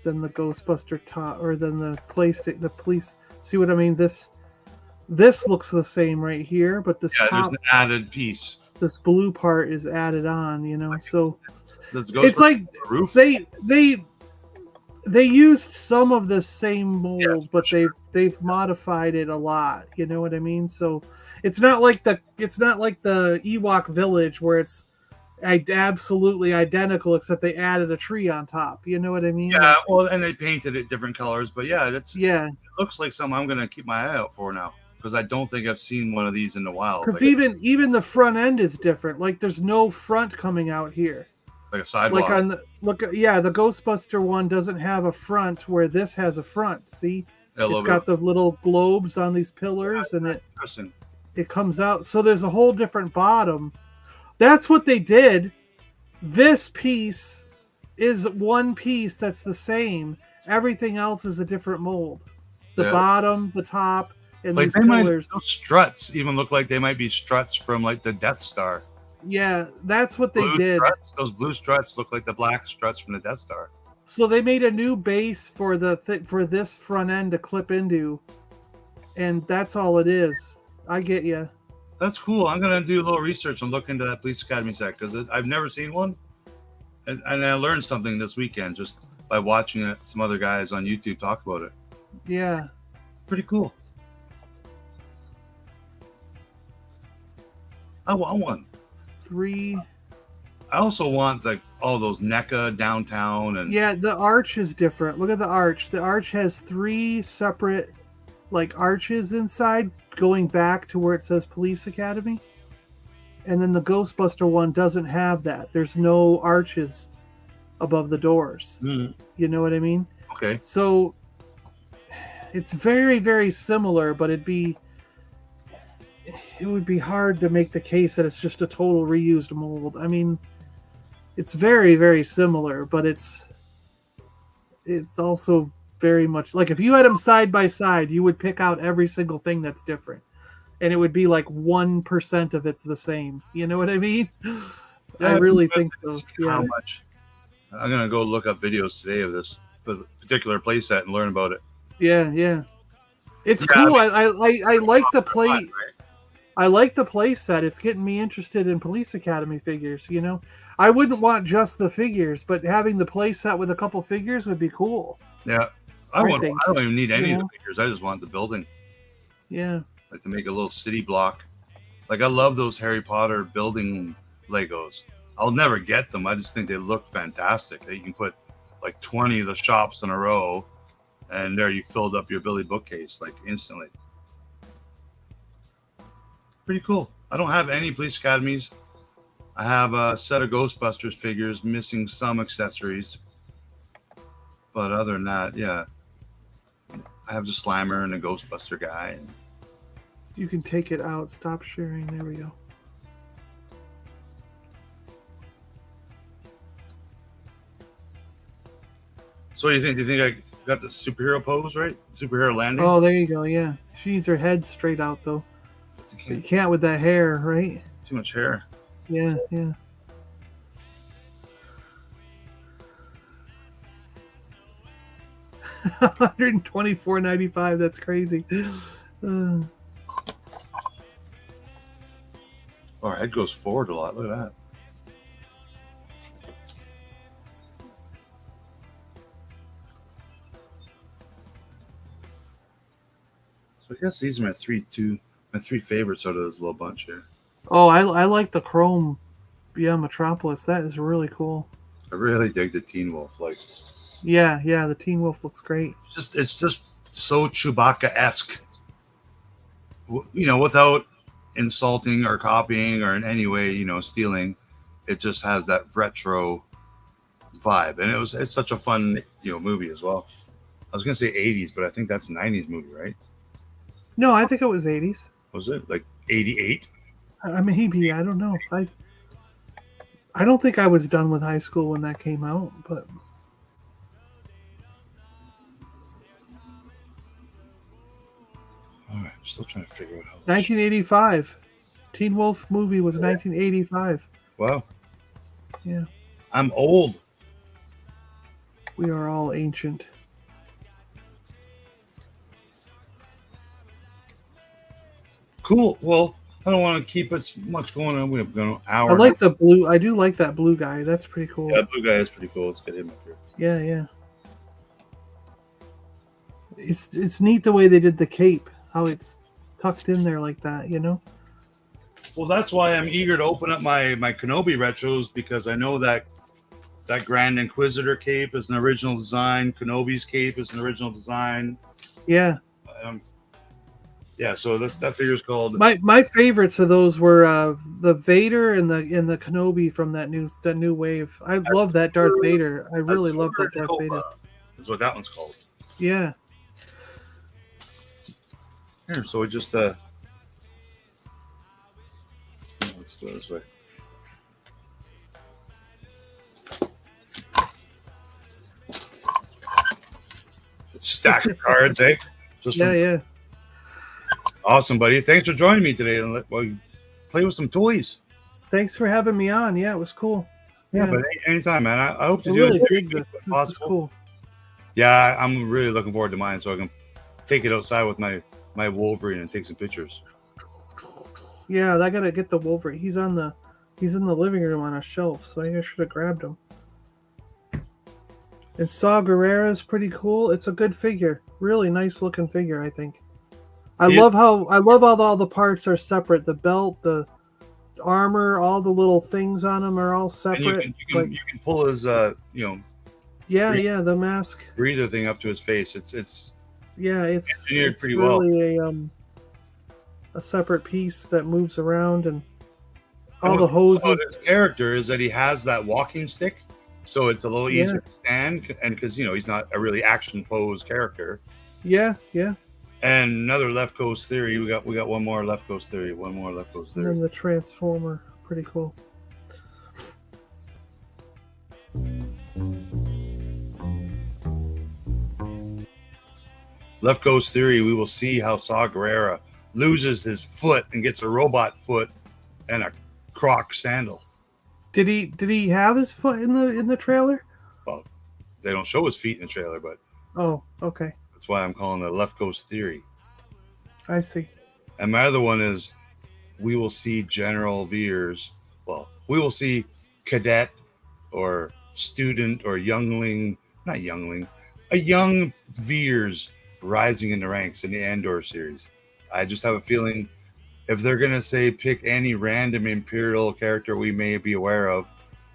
than the Ghostbuster top, or than the police. See what I mean? This looks the same right here, but this top, there's an added piece. This blue part is added on. So That goes It's for like the roof. they used some of the same mold, but sure. they've modified it a lot. You know what I mean? So it's not like the Ewok Village where it's absolutely identical, except they added a tree on top. You know what I mean? Yeah, Like, well, and they painted it different colors, but yeah, it yeah, looks like something I'm gonna keep my eye out for now because I don't think I've seen one of these in the wild, because even the front end is different. Like, there's no front coming out here. like a Like sidewalk. on the the Ghostbuster one doesn't have a front where this has a front. See, Yeah, a it's little got bit. the little globes on these pillars, and Interesting. it comes out. So there's a whole different bottom. That's what they did. This piece is one piece that's the same. Everything else is a different mold. The Yeah, bottom, the top, and like these they might. pillars. Those struts even look like they might be struts from like the Death Star. Yeah, that's what they Blue did. struts. Those blue struts look like the black struts from the Death Star. So they made a new base for for this front end to clip into, and that's all it is. I get you. That's cool. I'm gonna do a little research and look into that Police Academy set because I've never seen one, and I learned something this weekend just by watching it, some other guys on YouTube talk about it. Yeah. Pretty cool. I want one. 3. I also want like all those NECA downtown and Yeah, the arch is different. Look at the arch. The arch has 3 separate like arches inside going back to where it says Police Academy. And then the Ghostbuster one doesn't have that. There's no arches above the doors. Mm, You know what I mean? okay. So it's very, very similar, but it would be hard to make the case that it's just a total reused mold. I mean, it's very, very similar, but it's also very much like if you had them side by side, you would pick out every single thing that's different, and it would be like 1% of it's the same. You know what I mean? I really think so. Yeah. How much? I'm gonna go look up videos today of this particular playset and learn about it. Yeah, yeah. It's Yeah, cool. I like the play. Fun, right? I like the play set. It's getting me interested in Police Academy figures. You know, I wouldn't want just the figures, but having the play set with a couple figures would be cool. Yeah, I don't even need any you of know? the figures. I just want the building, Yeah, like to make a little city block. Like I love those Harry Potter building Legos. I'll never get them. I just think they look fantastic. You can put like 20 of the shops in a row, and there you filled up your Billy bookcase like instantly. Pretty cool. I don't have any Police Academies. I have a set of Ghostbusters figures missing some accessories. But other than that, yeah. I have the Slimer and the Ghostbuster guy. you can take it out. Stop sharing. There we go. So what do you think? Do you think I got the superhero pose right? Superhero landing? Oh, there you go. Yeah, she needs her head straight out though. You can't with that hair, right? Too much hair. Yeah, yeah. $124.95. That's crazy. Oh, our head goes forward a lot. Look at that. So I guess these are my three favorites out of this little bunch here. Oh, I like the chrome. Yeah, Metropolis. That is really cool. I really dig the Teen Wolf. Like, yeah, the Teen Wolf looks great. It's just so Chewbacca-esque. You know, without insulting or copying or in any way, stealing. It just has that retro vibe, and it's such a fun, movie as well. I was gonna say 80s, but I think that's a 90s movie, right? No, I think it was 80s. Was it like 88? Maybe, I don't know. I don't think I was done with high school when that came out, but All right, I'm still trying to figure out how. 1985. Teen Wolf movie was 1985. Wow. Yeah. I'm old. We are all ancient. Cool. Well, I don't want to keep as much going on. We're going an hour. I like the blue. I do like that blue guy. That's pretty cool. Yeah, that blue guy is pretty cool. Let's get him up here. Yeah, yeah. It's neat the way they did the cape. How it's tucked in there like that, you know? Well, that's why I'm eager to open up my Kenobi retros, because I know that Grand Inquisitor cape is an original design. Kenobi's cape is an original design. Yeah. Yeah, so that figure's called. My favorites of those were the Vader and the Kenobi from that new wave. I love that Darth Vader. I really love that Darth Vader. Is what that one's called. Yeah. Here, so we just let's do it this way. Stack of cards, eh? Just yeah. Awesome, buddy. Thanks for joining me today and play with some toys. Thanks for having me on. Yeah, it was cool. Yeah, but anytime, man. I hope to do really it if possible. Cool. Yeah, I'm really looking forward to mine, so I can take it outside with my Wolverine and take some pictures. Yeah, I gotta get the Wolverine. He's in the living room on a shelf, so I should have grabbed him. And Saw Gerrera is pretty cool. It's a good figure, really nice looking figure. I think. I love how all the parts are separate. The belt, the armor, all the little things on him are all separate. And you can pull his Yeah, the mask breather thing up to his face. It's engineered pretty really well. A separate piece that moves around, and all the hoses. His character is that he has that walking stick, so it's a little easier to stand, and because he's not a really action pose character. Yeah. And another Left Coast Theory. We got one more Left Coast Theory. And then the Transformer, pretty cool. Left Coast Theory. We will see how Saw Gerrera loses his foot and gets a robot foot and a Croc sandal. Did he have his foot in the trailer? Well, they don't show his feet in the trailer, but oh, okay. That's why I'm calling it Left Coast Theory. I see. And my other one is we will see General Veers. Well, we will see cadet or student or youngling, not youngling, a young Veers rising in the ranks in the Andor series. I just have a feeling if they're going to say pick any random Imperial character we may be aware of,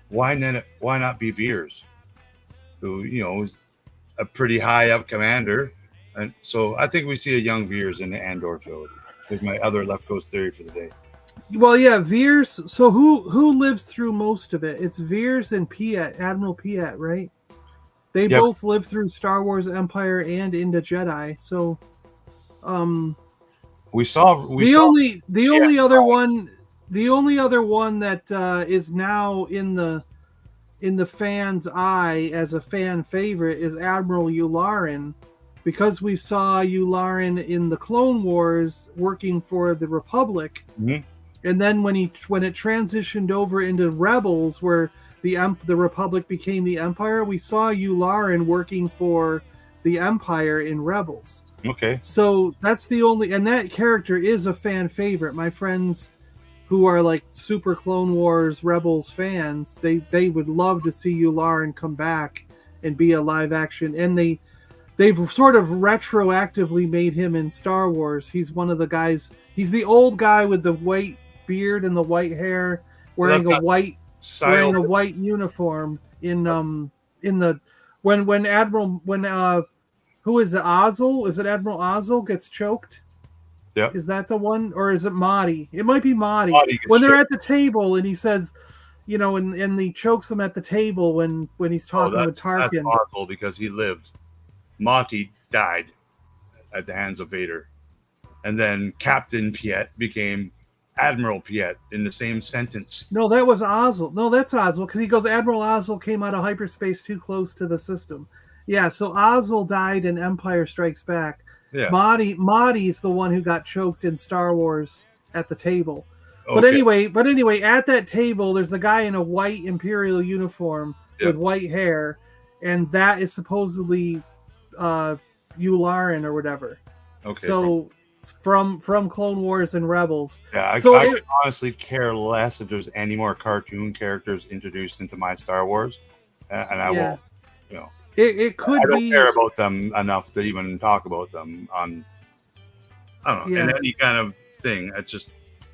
why not be Veers, who, is a pretty high up commander. And so I think we see a young Veers in the Andor show. Is my other Left Coast Theory for the day. Well, yeah, Veers. So who lives through most of it? It's Veers and Piet, Admiral Piet, right? They both lived through Star Wars Empire and into Jedi. So, the only other one that is now in the fans' eye as a fan favorite is Admiral Yularen, because we saw Yularen in the Clone Wars working for the Republic, and then when it transitioned over into Rebels, where the Republic became the Empire, we saw Yularen working for the Empire in Rebels. Okay. So that's the only, and that character is a fan favorite. My friends who are like super Clone Wars Rebels fans, they would love to see Yularen come back and be a live action, and they've sort of retroactively made him in Star Wars. He's one of the guys. He's the old guy with the white beard and the white hair, wearing a white uniform who is it? Ozzel? Is it Admiral Ozzel gets choked? Yeah. Is that the one, or is it Mahdi? It might be Mahdi. When they're at the table and he says, and he chokes him at the table when he's talking with Tarkin. That's Ozzel because he lived. Mahdi died at the hands of Vader, and then Captain Piet became Admiral Piet in the same sentence. No, that was Ozzel. No, that's Ozzel, because he goes, Admiral Ozzel came out of hyperspace too close to the system. Yeah, so Ozzel died in Empire Strikes Back. Yeah. Mahdi's the one who got choked in Star Wars at the table. Okay. But anyway, at that table, there's a guy in a white Imperial uniform with white hair, and that is supposedly Yularen or whatever. Okay. So from Clone Wars and Rebels. Yeah, I So could honestly care less if there's any more cartoon characters introduced into my Star Wars, and I won't. You know, it could I don't be care about them enough to even talk about them on. I don't know, in any kind of thing. It's just,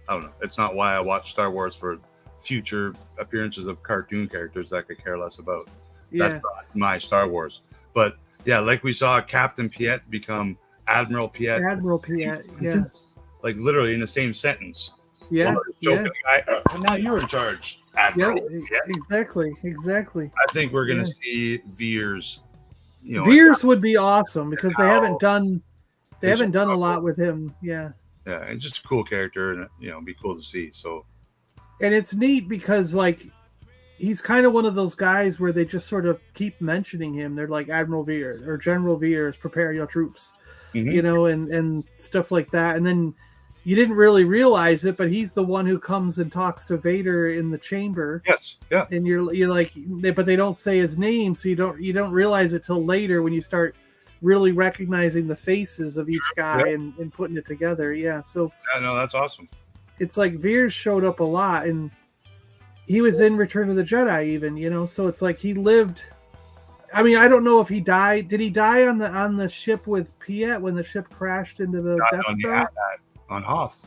I don't know. It's not why I watch Star Wars for future appearances of cartoon characters that I could care less about. That's not my Star Wars. But yeah, like we saw Captain Piet become Admiral Piet. Admiral Piet, yeah. Like literally in the same sentence. Yeah. Joking the guy, and now you're in charge, Admiral. Yeah, exactly. I think we're gonna see Veers. Veers would be awesome because they haven't done a lot with him. Yeah. Yeah, and just a cool character, and it'd be cool to see. So, and it's neat because like he's kind of one of those guys where they just sort of keep mentioning him. They're like Admiral Veers or General Veers, prepare your troops, and stuff like that. And then you didn't really realize it, but he's the one who comes and talks to Vader in the chamber. Yes, yeah. And you're like, but they don't say his name, so you don't realize it till later when you start really recognizing the faces of each guy and putting it together. Yeah, so no, that's awesome. It's like Veers showed up a lot, and he was in Return of the Jedi even, so it's like he lived. I mean, I don't know if he died. Did he die on the ship with Piet when the ship crashed into the Death Star? On Hoth.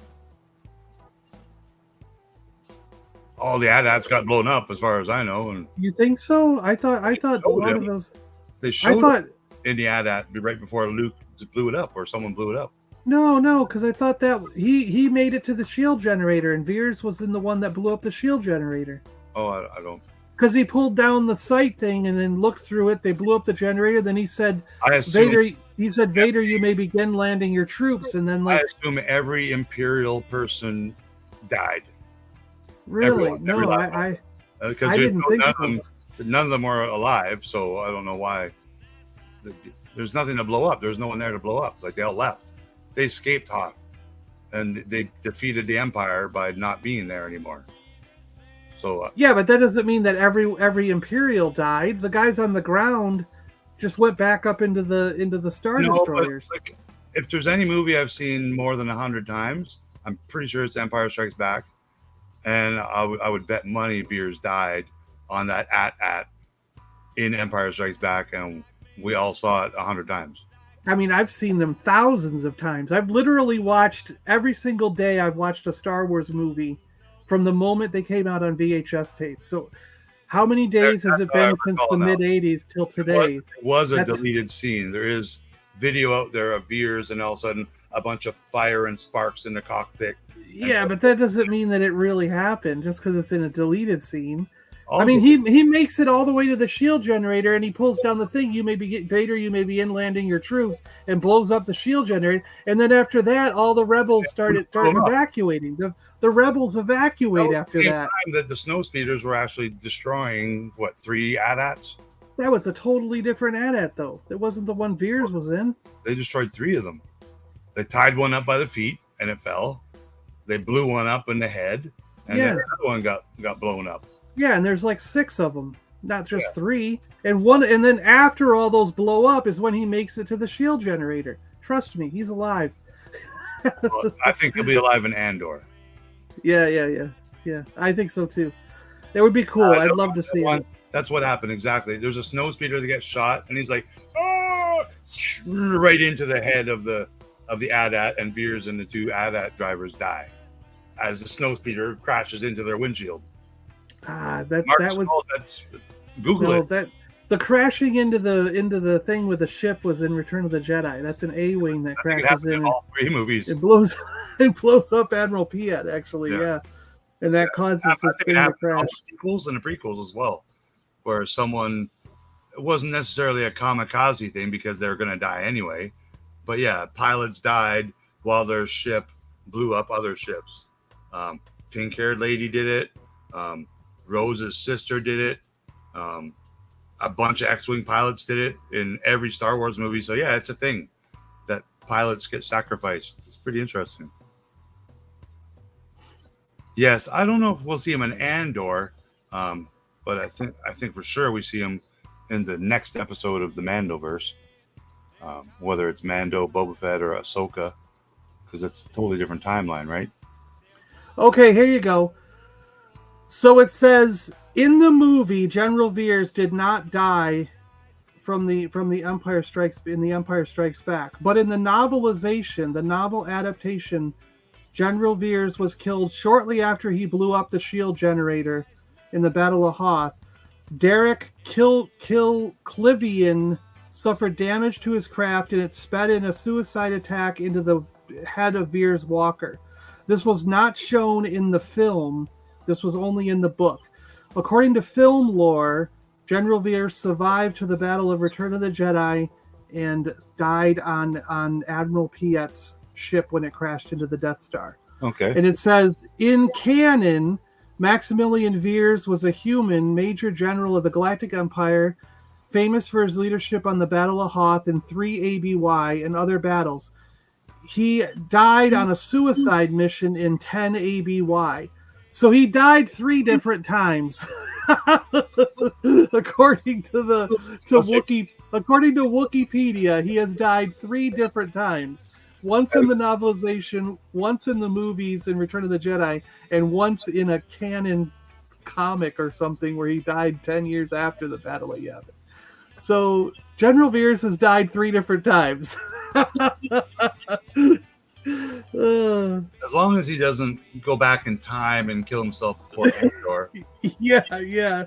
All the AT-ATs got blown up, as far as I know. And you think so? I thought a lot of those. They showed in the AT-AT right before Luke blew it up, or someone blew it up. No, because I thought that he made it to the shield generator, and Veers was in the one that blew up the shield generator. Oh, I don't. Because he pulled down the sight thing and then looked through it. They blew up the generator. Then he said, Vader, you may begin landing your troops. And then, I assume every Imperial person died. Really? Everyone, no, I didn't think so. None of them are alive, so I don't know why. There's nothing to blow up. There's no one there to blow up. Like, they all left. They escaped Hoth, and they defeated the Empire by not being there anymore. So yeah, but that doesn't mean that every Imperial died. The guys on the ground just went back up into the Star Destroyers. But, like, if there's any movie I've seen more than 100 times, I'm pretty sure it's Empire Strikes Back, and I would bet money Veers died on that AT-AT in Empire Strikes Back, and we all saw it 100 times. I mean, I've seen them thousands of times. I've literally watched every single day. I've watched a Star Wars movie from the moment they came out on VHS tape. So how many days has it been since the mid-'80s till today? It was a deleted scene. There is video out there of Veers, and all of a sudden a bunch of fire and sparks in the cockpit. Yeah, but that doesn't mean that it really happened just because it's in a deleted scene. I mean, he makes it all the way to the shield generator, and he pulls down the thing. Vader, you may be inlanding your troops, and blows up the shield generator. And then after that, all the rebels started evacuating. The rebels evacuate after that. Time that the snow speeders were actually destroying 3 AT-ATs. That was a totally different AT-AT, though. It wasn't the one Veers was in. They destroyed 3 of them. They tied one up by the feet, and it fell. They blew one up in the head, and then another one got blown up. Yeah, and there's like 6 of them, not just 3. And then after all those blow up is when he makes it to the shield generator. Trust me, he's alive. Well, I think he'll be alive in Andor. Yeah. I think so too. That would be cool. I'd love to see it. That's what happened exactly. There's a snow speeder that gets shot, and he's like, oh, right into the head of the AT-AT, and Veers and the 2 AT-AT drivers die as the snow speeder crashes into their windshield. Google it. The crashing into the thing with the ship was in Return of the Jedi. That's an A-wing that crashes in all 3 movies. It blows up Admiral Piet, actually, yeah. And that causes this thing to crash. The sequels and the prequels as well, where someone, it wasn't necessarily a kamikaze thing because they're going to die anyway, but yeah, pilots died while their ship blew up other ships. Pink-haired lady did it. Rose's sister did it. A bunch of X-Wing pilots did it in every Star Wars movie. So yeah, it's a thing that pilots get sacrificed. It's pretty interesting. Yes, I don't know if we'll see him in Andor, but I think for sure we see him in the next episode of the Mandoverse, whether it's Mando, Boba Fett, or Ahsoka, because it's a totally different timeline, right? Okay, here you go. So it says in the movie, General Veers did not die from the Empire Strikes Back, but in the novelization, the novel adaptation, General Veers was killed shortly after he blew up the shield generator in the Battle of Hoth. Derek Kilclivian suffered damage to his craft, and it sped in a suicide attack into the head of Veers' walker. This was not shown in the film. This was only in the book. According to film lore, General Veers survived to the Battle of Return of the Jedi and died on Admiral Piet's ship when it crashed into the Death Star. Okay. And it says, in canon, Maximilian Veers was a human major general of the Galactic Empire, famous for his leadership on the Battle of Hoth in 3 ABY and other battles. He died on a suicide mission in 10 ABY. So he died 3 different times. According to Wikipedia, he has died 3 different times. Once in the novelization, once in the movies in Return of the Jedi, and once in a canon comic or something where he died 10 years after the Battle of Yavin. So General Veers has died 3 different times. As long as he doesn't go back in time and kill himself before Andor. Yeah.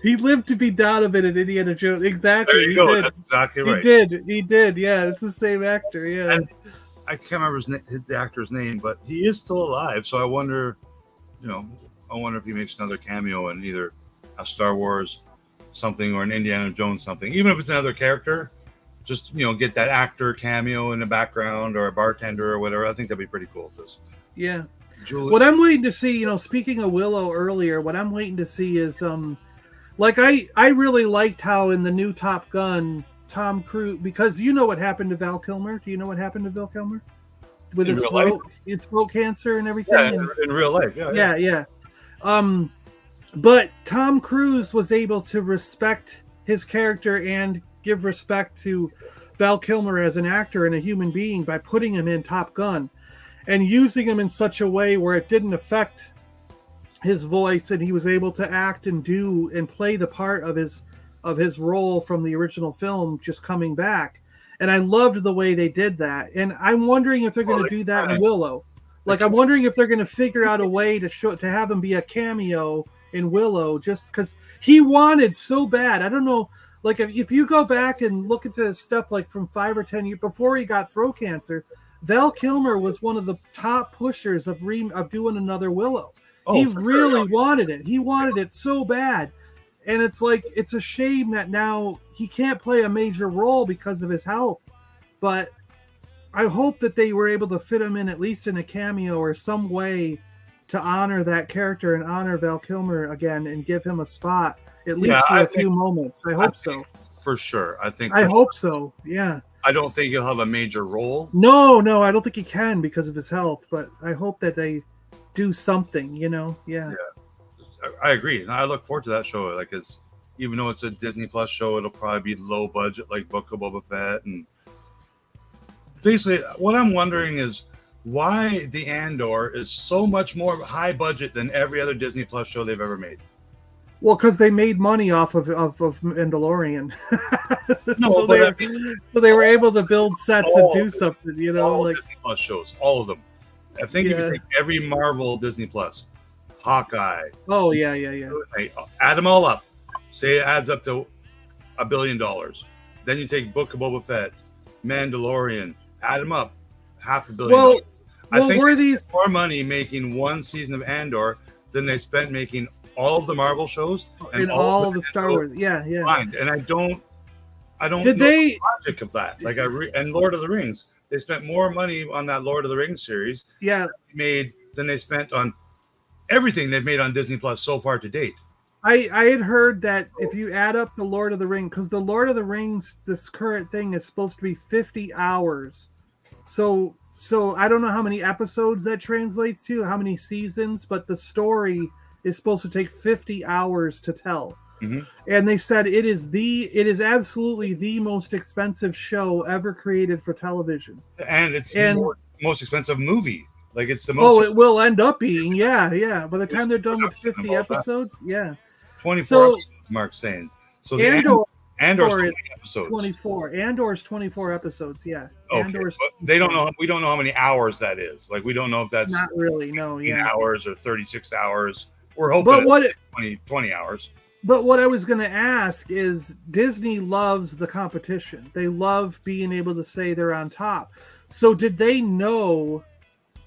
He lived to be Donovan in Indiana Jones. Exactly. There you go. Did. That's exactly right. He did. Yeah, it's the same actor. Yeah. And I can't remember the actor's name, but he is still alive. So I wonder, if he makes another cameo in either a Star Wars something or an Indiana Jones something. Even if it's another character, just get that actor cameo in the background or a bartender or whatever. I think that'd be pretty cool. Yeah. Julie. What I'm waiting to see, speaking of Willow earlier, what I'm waiting to see is I really liked how in the new Top Gun, Tom Cruise, because you know what happened to Val Kilmer. Do you know what happened to Val Kilmer? With his throat cancer and everything? Yeah, in real life. Yeah. But Tom Cruise was able to respect his character and give respect to Val Kilmer as an actor and a human being by putting him in Top Gun and using him in such a way where it didn't affect his voice, and he was able to act and do and play the part of his role from the original film just coming back. And I loved the way they did that. And I'm wondering if they're going to do that in Willow. I'm wondering if they're going to figure out a way to have him be a cameo in Willow, just because he wanted so bad. I don't know. If you go back and look at the stuff from 5 or 10 years before he got throat cancer, Val Kilmer was one of the top pushers of doing another Willow. He really wanted it. He wanted it so bad. And it's a shame that now he can't play a major role because of his health. But I hope that they were able to fit him in at least in a cameo or some way to honor that character and honor Val Kilmer again and give him a spot, at least for a few moments. I hope so. For sure. I hope so. Yeah. I don't think he'll have a major role. No, I don't think he can because of his health, but I hope that they do something, Yeah. I agree. I look forward to that show. Even though it's a Disney Plus show, it'll probably be low budget, like Book of Boba Fett. And basically, what I'm wondering is why the Andor is so much more high budget than every other Disney Plus show they've ever made. Well, because they made money off of Mandalorian. No, so they were able to build sets and do something, Disney Plus shows, all of them. I think you can take every Marvel Disney Plus, Hawkeye. Oh yeah. Add them all up. Say it adds up to $1 billion. Then you take Book of Boba Fett, Mandalorian. Add them up, $500 million. I think these more money making one season of Andor than they spent making all of the Marvel shows and all of the Star Wars. Yeah. And I don't know the logic of that. And Lord of the Rings. They spent more money on that Lord of the Rings series than they spent on everything they've made on Disney Plus so far to date. I had heard that if you add up the Lord of the Rings, because the Lord of the Rings, this current thing is supposed to be 50 hours. So I don't know how many episodes that translates to, how many seasons, but the story is supposed to take 50 hours to tell. Mhm. and they said it is absolutely the most expensive show ever created for television. And it's the And most expensive movie. Like it's the most oh, it will end up being, yeah. By the time they're done with production of 50 all time. episodes, yeah. 24 So episodes, Mark's saying. So the Andor Andor's is 20 episodes. 24. Andor's 24 episodes, yeah. Okay, Andor's but they don't know. We don't know how many hours that is. Like we don't know if that's not really, no, 15 yeah. hours or 36 hours. We're hoping But what it's 20 hours. But what I was going to ask is Disney loves the competition. They love being able to say they're on top. So did they know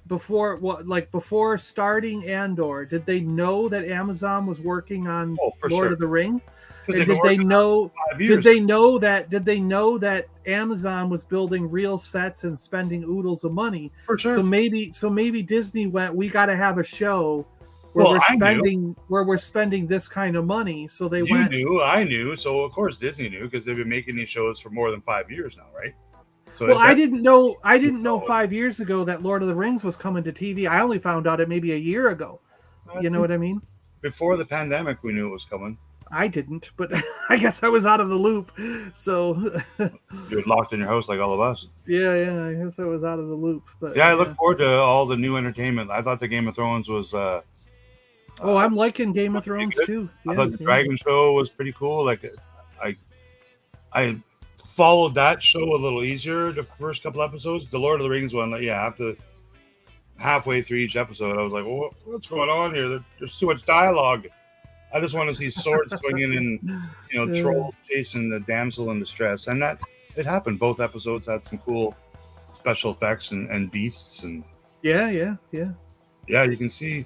before starting Andor, did they know that Amazon was working on Lord of the Rings? And did they know that Amazon was building real sets and spending oodles of money? For sure. So maybe Disney went, we got to have a show where we're spending this kind of money. So they went. I knew. So of course Disney knew because they've been making these shows for more than 5 years now, right? So well, I didn't know 5 years ago that Lord of the Rings was coming to TV. I only found out it maybe a year ago. You know what I mean? Before the pandemic, we knew it was coming. I didn't, but I guess I was out of the loop. So you're locked in your house like all of us. Yeah, I guess I was out of the loop. But I look forward to all the new entertainment. I thought the Game of Thrones was. I'm liking Game of Thrones too. Yeah, I thought the Dragon Show was pretty cool. Like, I followed that show a little easier the first couple episodes. The Lord of the Rings one, after halfway through each episode, I was like, well, what's going on here? There's too much dialogue. I just want to see swords swinging and trolls chasing the damsel in distress, and that it happened. Both episodes had some cool special effects and beasts and yeah. You can see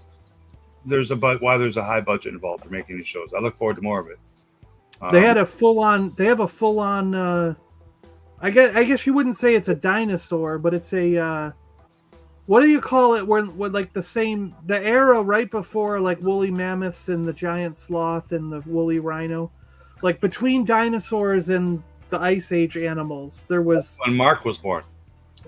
why there's a high budget involved for making these shows. I look forward to more of it. They have a full on. I guess you wouldn't say it's a dinosaur, but it's a. What do you call it? When like the era right before like woolly mammoths and the giant sloth and the woolly rhino, like between dinosaurs and the Ice Age animals, there was when Mark was born.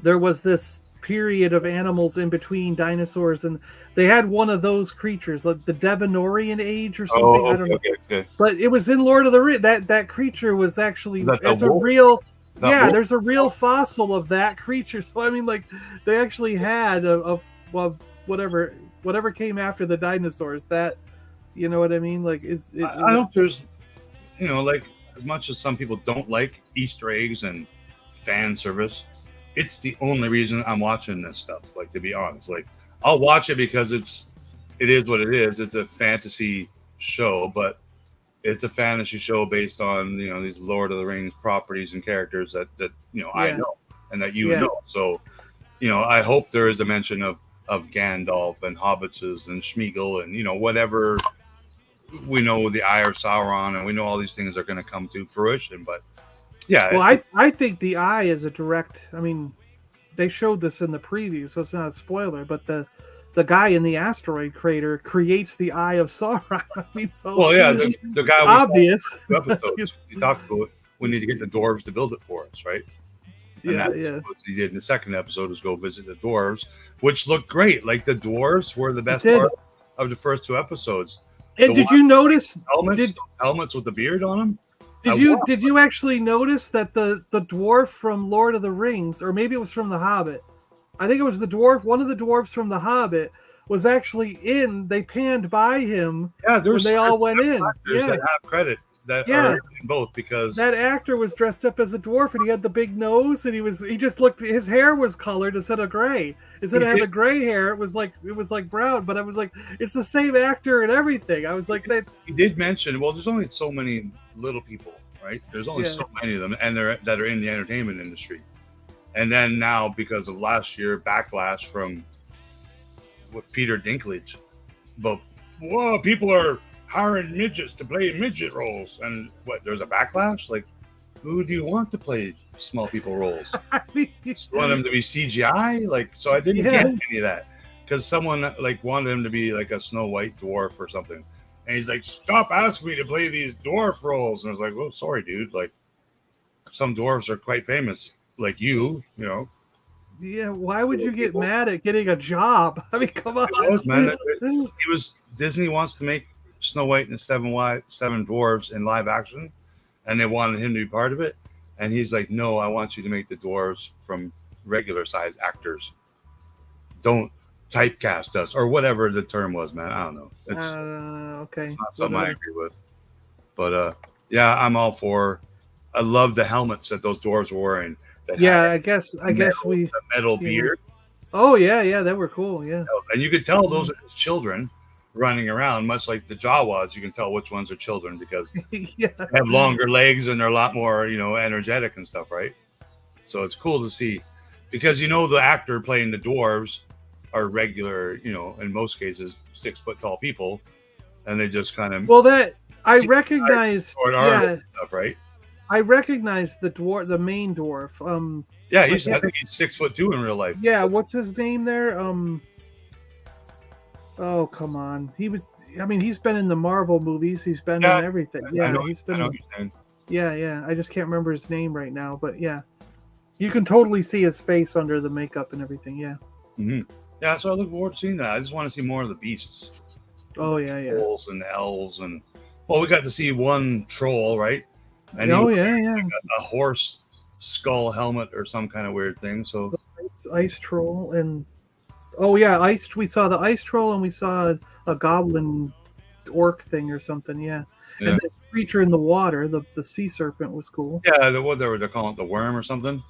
There was this period of animals in between dinosaurs, and they had one of those creatures, like the Devonorian age or something. Oh, okay, I don't know. Okay. But it was in Lord of the Rings. That creature was actually there's a real fossil of that creature. So I mean, like they actually had a whatever came after the dinosaurs. That you know what I mean? Like I hope there's like as much as some people don't like Easter eggs and fan service. It's the only reason I'm watching this stuff. Like, to be honest, like I'll watch it because it is what it is. It's a fantasy show, but it's a fantasy show based on these Lord of the Rings properties and characters that I know and that you know. So I hope there is a mention of Gandalf and hobbitses and Schmeagol and whatever we know, the Eye of Sauron, and we know all these things are going to come to fruition, but. Yeah. Well, I think the eye is a direct. I mean, they showed this in the preview, so it's not a spoiler. But the guy in the asteroid crater creates the Eye of Sauron. I mean, so the guy obvious. Episodes. He talks about we need to get the dwarves to build it for us, right? And yeah. What he did in the second episode was go visit the dwarves, which looked great. Like the dwarves were the best part of the first two episodes. And did you notice helmets with the beard on them? Did you actually notice that the dwarf from Lord of the Rings, or maybe it was from The Hobbit? I think it was the dwarf. One of the dwarves from The Hobbit was actually in. They panned by him. Yeah, when they all went in. There's that have credit that are in both because that actor was dressed up as a dwarf and he had the big nose and he just looked. His hair was colored instead of gray. Instead of having gray hair, it was like brown. But I was like, it's the same actor and everything. I was like, he did mention. Well, there's only so many little people, right? There's only so many of them, and that are in the entertainment industry. And then now, because of last year backlash from Peter Dinklage, but people are hiring midgets to play midget roles, and there's a backlash. Like, who do you want to play small people roles? You want them to be CGI? Like, so I didn't get any of that because someone wanted him to be like a Snow White dwarf or something. And he's like, stop asking me to play these dwarf roles. And I was like, well, sorry, dude. Like, some dwarves are quite famous, like you know. Yeah, why would you get mad at getting a job? I mean, come on. It was, man. Disney wants to make Snow White and the seven dwarves in live action, and they wanted him to be part of it. And he's like, no, I want you to make the dwarves from regular size actors. Don't typecast us, or whatever the term was, man. I don't know. Okay. It's not something I agree with. But yeah, I'm all for. I love the helmets that those dwarves were wearing. I guess we the metal beard. Oh yeah, they were cool. Yeah, and you could tell those are his children running around, much like the Jawas. You can tell which ones are children because yeah, they have longer legs and they're a lot more, energetic and stuff, right? So it's cool to see because the actor playing the dwarves are regular, in most cases 6 foot tall people, and they just kind of I recognize stuff, right? I recognize the main dwarf. Yeah, I think he's 6'2" in real life. Yeah, what's his name there? Oh come on, he's been in the Marvel movies. He's been in everything. Yeah, he's been. Yeah. I just can't remember his name right now, but yeah, you can totally see his face under the makeup and everything. Yeah. Mm-hmm. Yeah, so I look forward to seeing that. I just want to see more of the beasts. Oh yeah. Trolls and elves we got to see one troll, right? And a horse skull helmet or some kind of weird thing. So ice troll and we saw the ice troll and we saw a goblin orc thing or something. Yeah. And the creature in the water, the sea serpent was cool. Yeah, they're calling it the worm or something.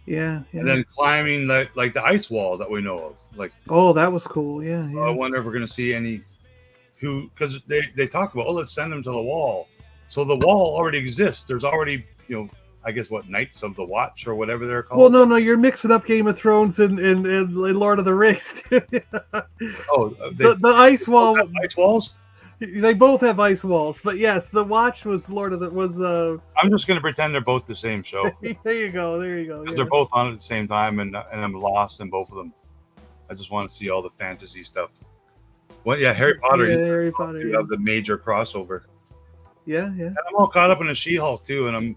Yeah. And then climbing like the ice wall that we know of. Like, oh, that was cool. Yeah. I wonder if we're going to see any because they talk about, let's send them to the wall. So the wall already exists. There's already, I guess Knights of the Watch or whatever they're called. Well, no, you're mixing up Game of Thrones and Lord of the Rings. The ice wall. Ice walls. They both have ice walls, but yes, the Watch was I'm just gonna pretend they're both the same show. There you go. Because they're both on at the same time, and I'm lost in both of them. I just want to see all the fantasy stuff. Harry Potter. Yeah, Harry Potter. You have the major crossover. Yeah. And I'm all caught up in a She-Hulk too, and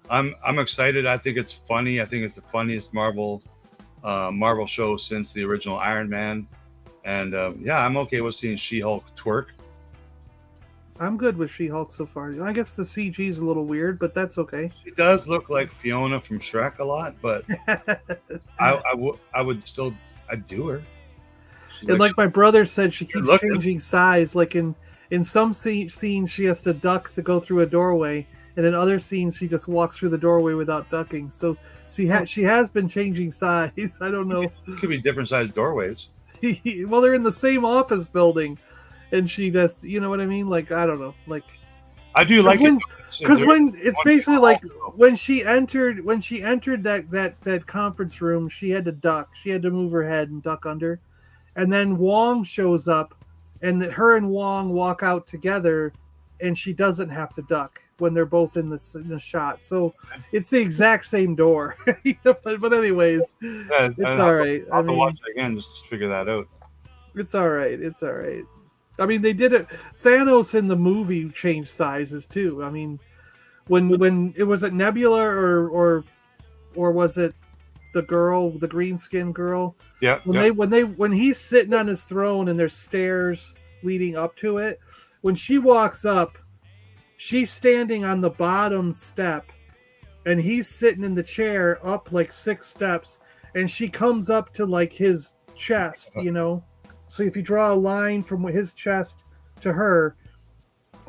I'm excited. I think it's funny. I think it's the funniest Marvel show since the original Iron Man. And I'm okay with seeing She-Hulk twerk. I'm good with She-Hulk so far. I guess the CG is a little weird, but that's okay. She does look like Fiona from Shrek a lot, but I'd do her. And like my brother said, she keeps changing size. Like in some scenes, she has to duck to go through a doorway, and in other scenes, she just walks through the doorway without ducking. So she has been changing size. I don't know. It could be different sized doorways. Well, they're in the same office building, and she does. You know what I mean? Like, I don't know. Like, I do like it because when it's basically like when she entered that conference room, she had to duck. She had to move her head and duck under. And then Wong shows up, and her and Wong walk out together, and she doesn't have to duck when they're both in the shot. So it's the exact same door. but anyways, it's all right. I'll have to watch it again just to figure that out. It's all right. I mean, they did it. Thanos in the movie changed sizes too. I mean, when it was Nebula or was it the girl, the green skinned girl? Yeah. When he's sitting on his throne and there's stairs leading up to it, when she walks up, she's standing on the bottom step, and he's sitting in the chair up like 6 steps, and she comes up to like his chest, So if you draw a line from his chest to her,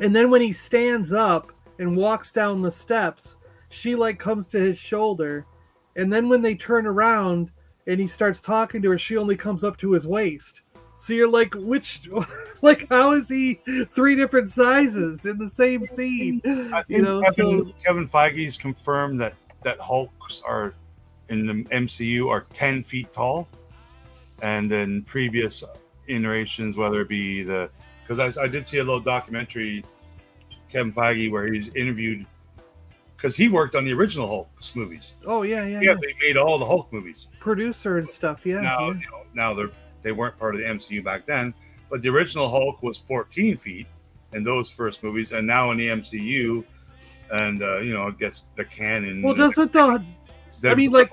and then when he stands up and walks down the steps, she like comes to his shoulder, and then when they turn around and he starts talking to her, she only comes up to his waist. So you're like, how is he 3 different sizes in the same scene? I think Kevin Feige's confirmed that Hulks are in the MCU are 10 feet tall, and in previous iterations, whether it be because I did see a little documentary, Kevin Feige, where he's interviewed because he worked on the original Hulk movies. Oh yeah. They made all the Hulk movies, producer and stuff. Yeah. Now they weren't part of the MCU back then, but the original Hulk was 14 feet in those first movies, and now in the MCU, and I guess the canon. Well, does it though? I mean, like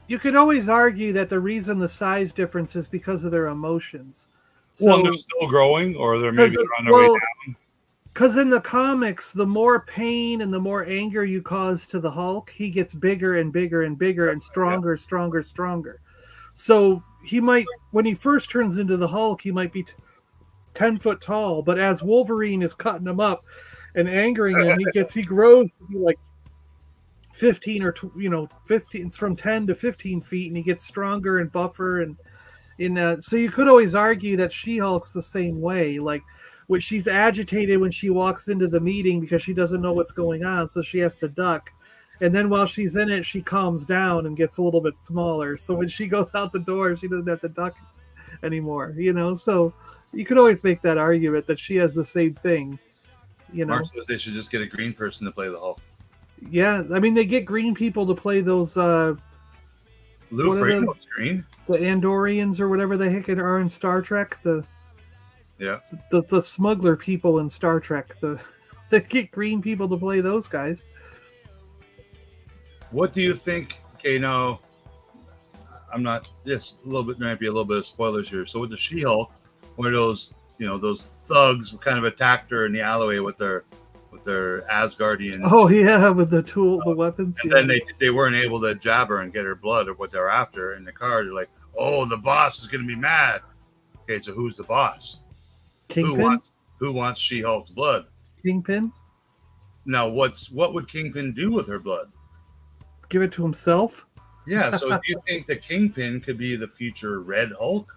you could always argue that the reason the size difference is because of their emotions. Well, they're So, still growing, or they're maybe on their way well, down. because in the comics, the more pain and the more anger you cause to the Hulk, he gets bigger and bigger and bigger and stronger, stronger, stronger. So he might, when he first turns into the Hulk, he might be 10 foot tall, but as Wolverine is cutting him up and angering him, he grows to be like 15 or 15. It's from 10 to 15 feet, and he gets stronger and buffer. And so you could always argue that She-Hulk's the same way, like when she's agitated when she walks into the meeting because she doesn't know what's going on, so she has to duck. And then while she's in it, she calms down and gets a little bit smaller. So when she goes out the door, she doesn't have to duck anymore, So you could always make that argument that she has the same thing, Mark says they should just get a green person to play the Hulk. Yeah, I mean, they get green people to play those Lou Ferrigno's green. The Andorians or whatever the heck it are in Star Trek. The smuggler people in Star Trek. They get green people to play those guys. What do you think? Okay, now I'm not. Yes, a little bit. There might be a little bit of spoilers here. So with the She-Hulk, where those thugs kind of attacked her in the alleyway with their Asgardian. Oh yeah, with the weapons. And then they weren't able to jab her and get her blood or what they're after in the car. They're like, oh, the boss is going to be mad. Okay, so who's the boss? Kingpin. Who wants She-Hulk's blood? Kingpin. Now, what would Kingpin do with her blood? Give it to himself. Yeah. So do you think the Kingpin could be the future Red Hulk?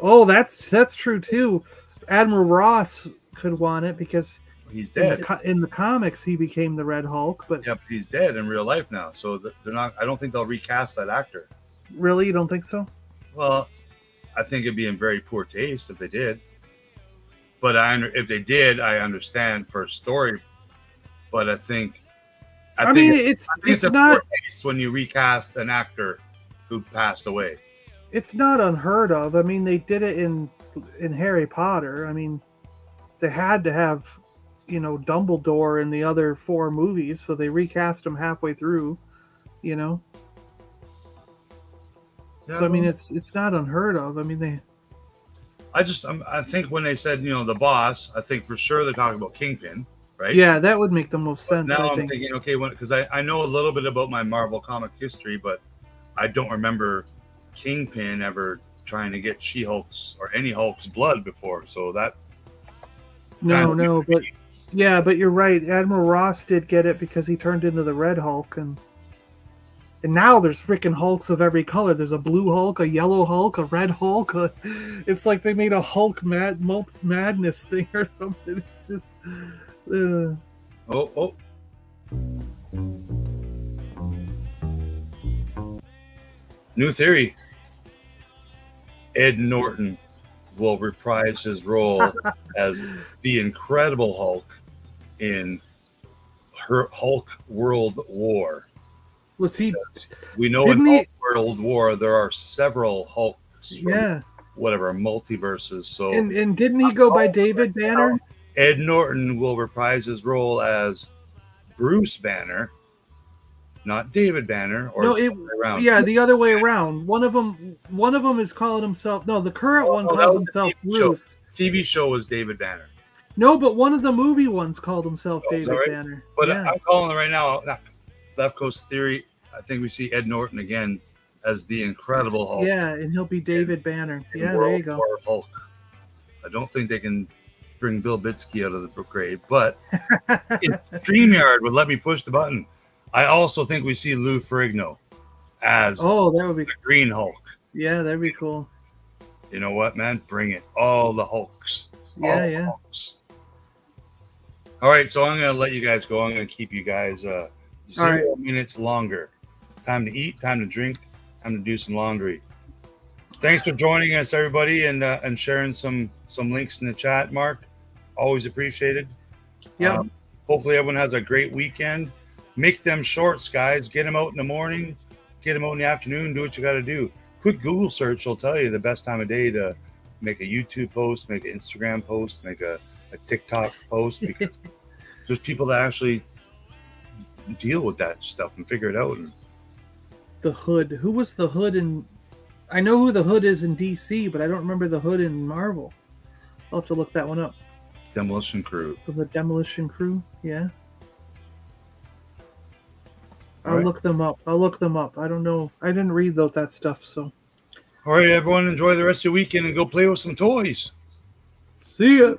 Oh, that's true too. Admiral Ross could want it because he's dead. In the comics, he became the Red Hulk, but yep, he's dead in real life now. So they're not. I don't think they'll recast that actor. Really, you don't think so? Well, I think it'd be in very poor taste if they did. But if they did, I understand for a story. But I think it's not poor taste when you recast an actor who passed away. It's not unheard of. I mean, they did it in Harry Potter. I mean, they had to have, Dumbledore in the other 4 movies, so they recast him halfway through, Yeah, so I mean, it's not unheard of. I mean, I think when they said the boss, I think for sure they're talking about Kingpin, right? Yeah, that would make the most sense. Now I'm thinking, okay, because I know a little bit about my Marvel comic history, but I don't remember Kingpin ever trying to get She-Hulk's or any Hulk's blood before. So that. But you're right. Admiral Ross did get it because he turned into the Red Hulk, and now there's freaking Hulks of every color. There's a blue Hulk, a yellow Hulk, a red Hulk. It's like they made a Hulk madness thing or something. It's just. Oh. New theory. Ed Norton will reprise his role as the Incredible Hulk in her Hulk World War. Was he? We know in Hulk World War there are several Hulks from whatever multiverses. So and didn't he go by David Banner? Ed Norton will reprise his role as Bruce Banner, not David Banner, or the other way around. One of them is calling himself. No, the current one calls himself Bruce. TV show was David Banner. No, but one of the movie ones called himself David Banner. But I'm calling it right now. Left Coast Theory. I think we see Ed Norton again as the Incredible Hulk. Yeah, and he'll be David Banner. There you go. War Hulk. I don't think they can bring Bill Bitsky out of the grave, but StreamYard would let me push the button. I also think we see Lou Ferrigno as that would be the Green Hulk. Yeah, that'd be cool. You know what, man? Bring it. All the Hulks. Hulks. All right, so I'm going to let you guys go. I'm going to keep you guys 0 minutes longer. Time to eat, time to drink, time to do some laundry. Thanks for joining us, everybody, and sharing some links in the chat, Mark. Always appreciated. Yeah. Hopefully everyone has a great weekend. Make them shorts, guys. Get them out in the morning. Get them out in the afternoon. Do what you got to do. Quick Google search will tell you the best time of day to make a YouTube post, make an Instagram post, make a TikTok post, because there's people that actually deal with that stuff and figure it out. The Hood. Who was the Hood in I know who the Hood is in DC, but I don't remember the Hood in Marvel. I'll have to look that one up. Demolition Crew. The Demolition Crew, yeah. All I'll right. look them up. I don't know. I didn't read that stuff, so. All right, everyone, enjoy the rest of your weekend and go play with some toys. See ya.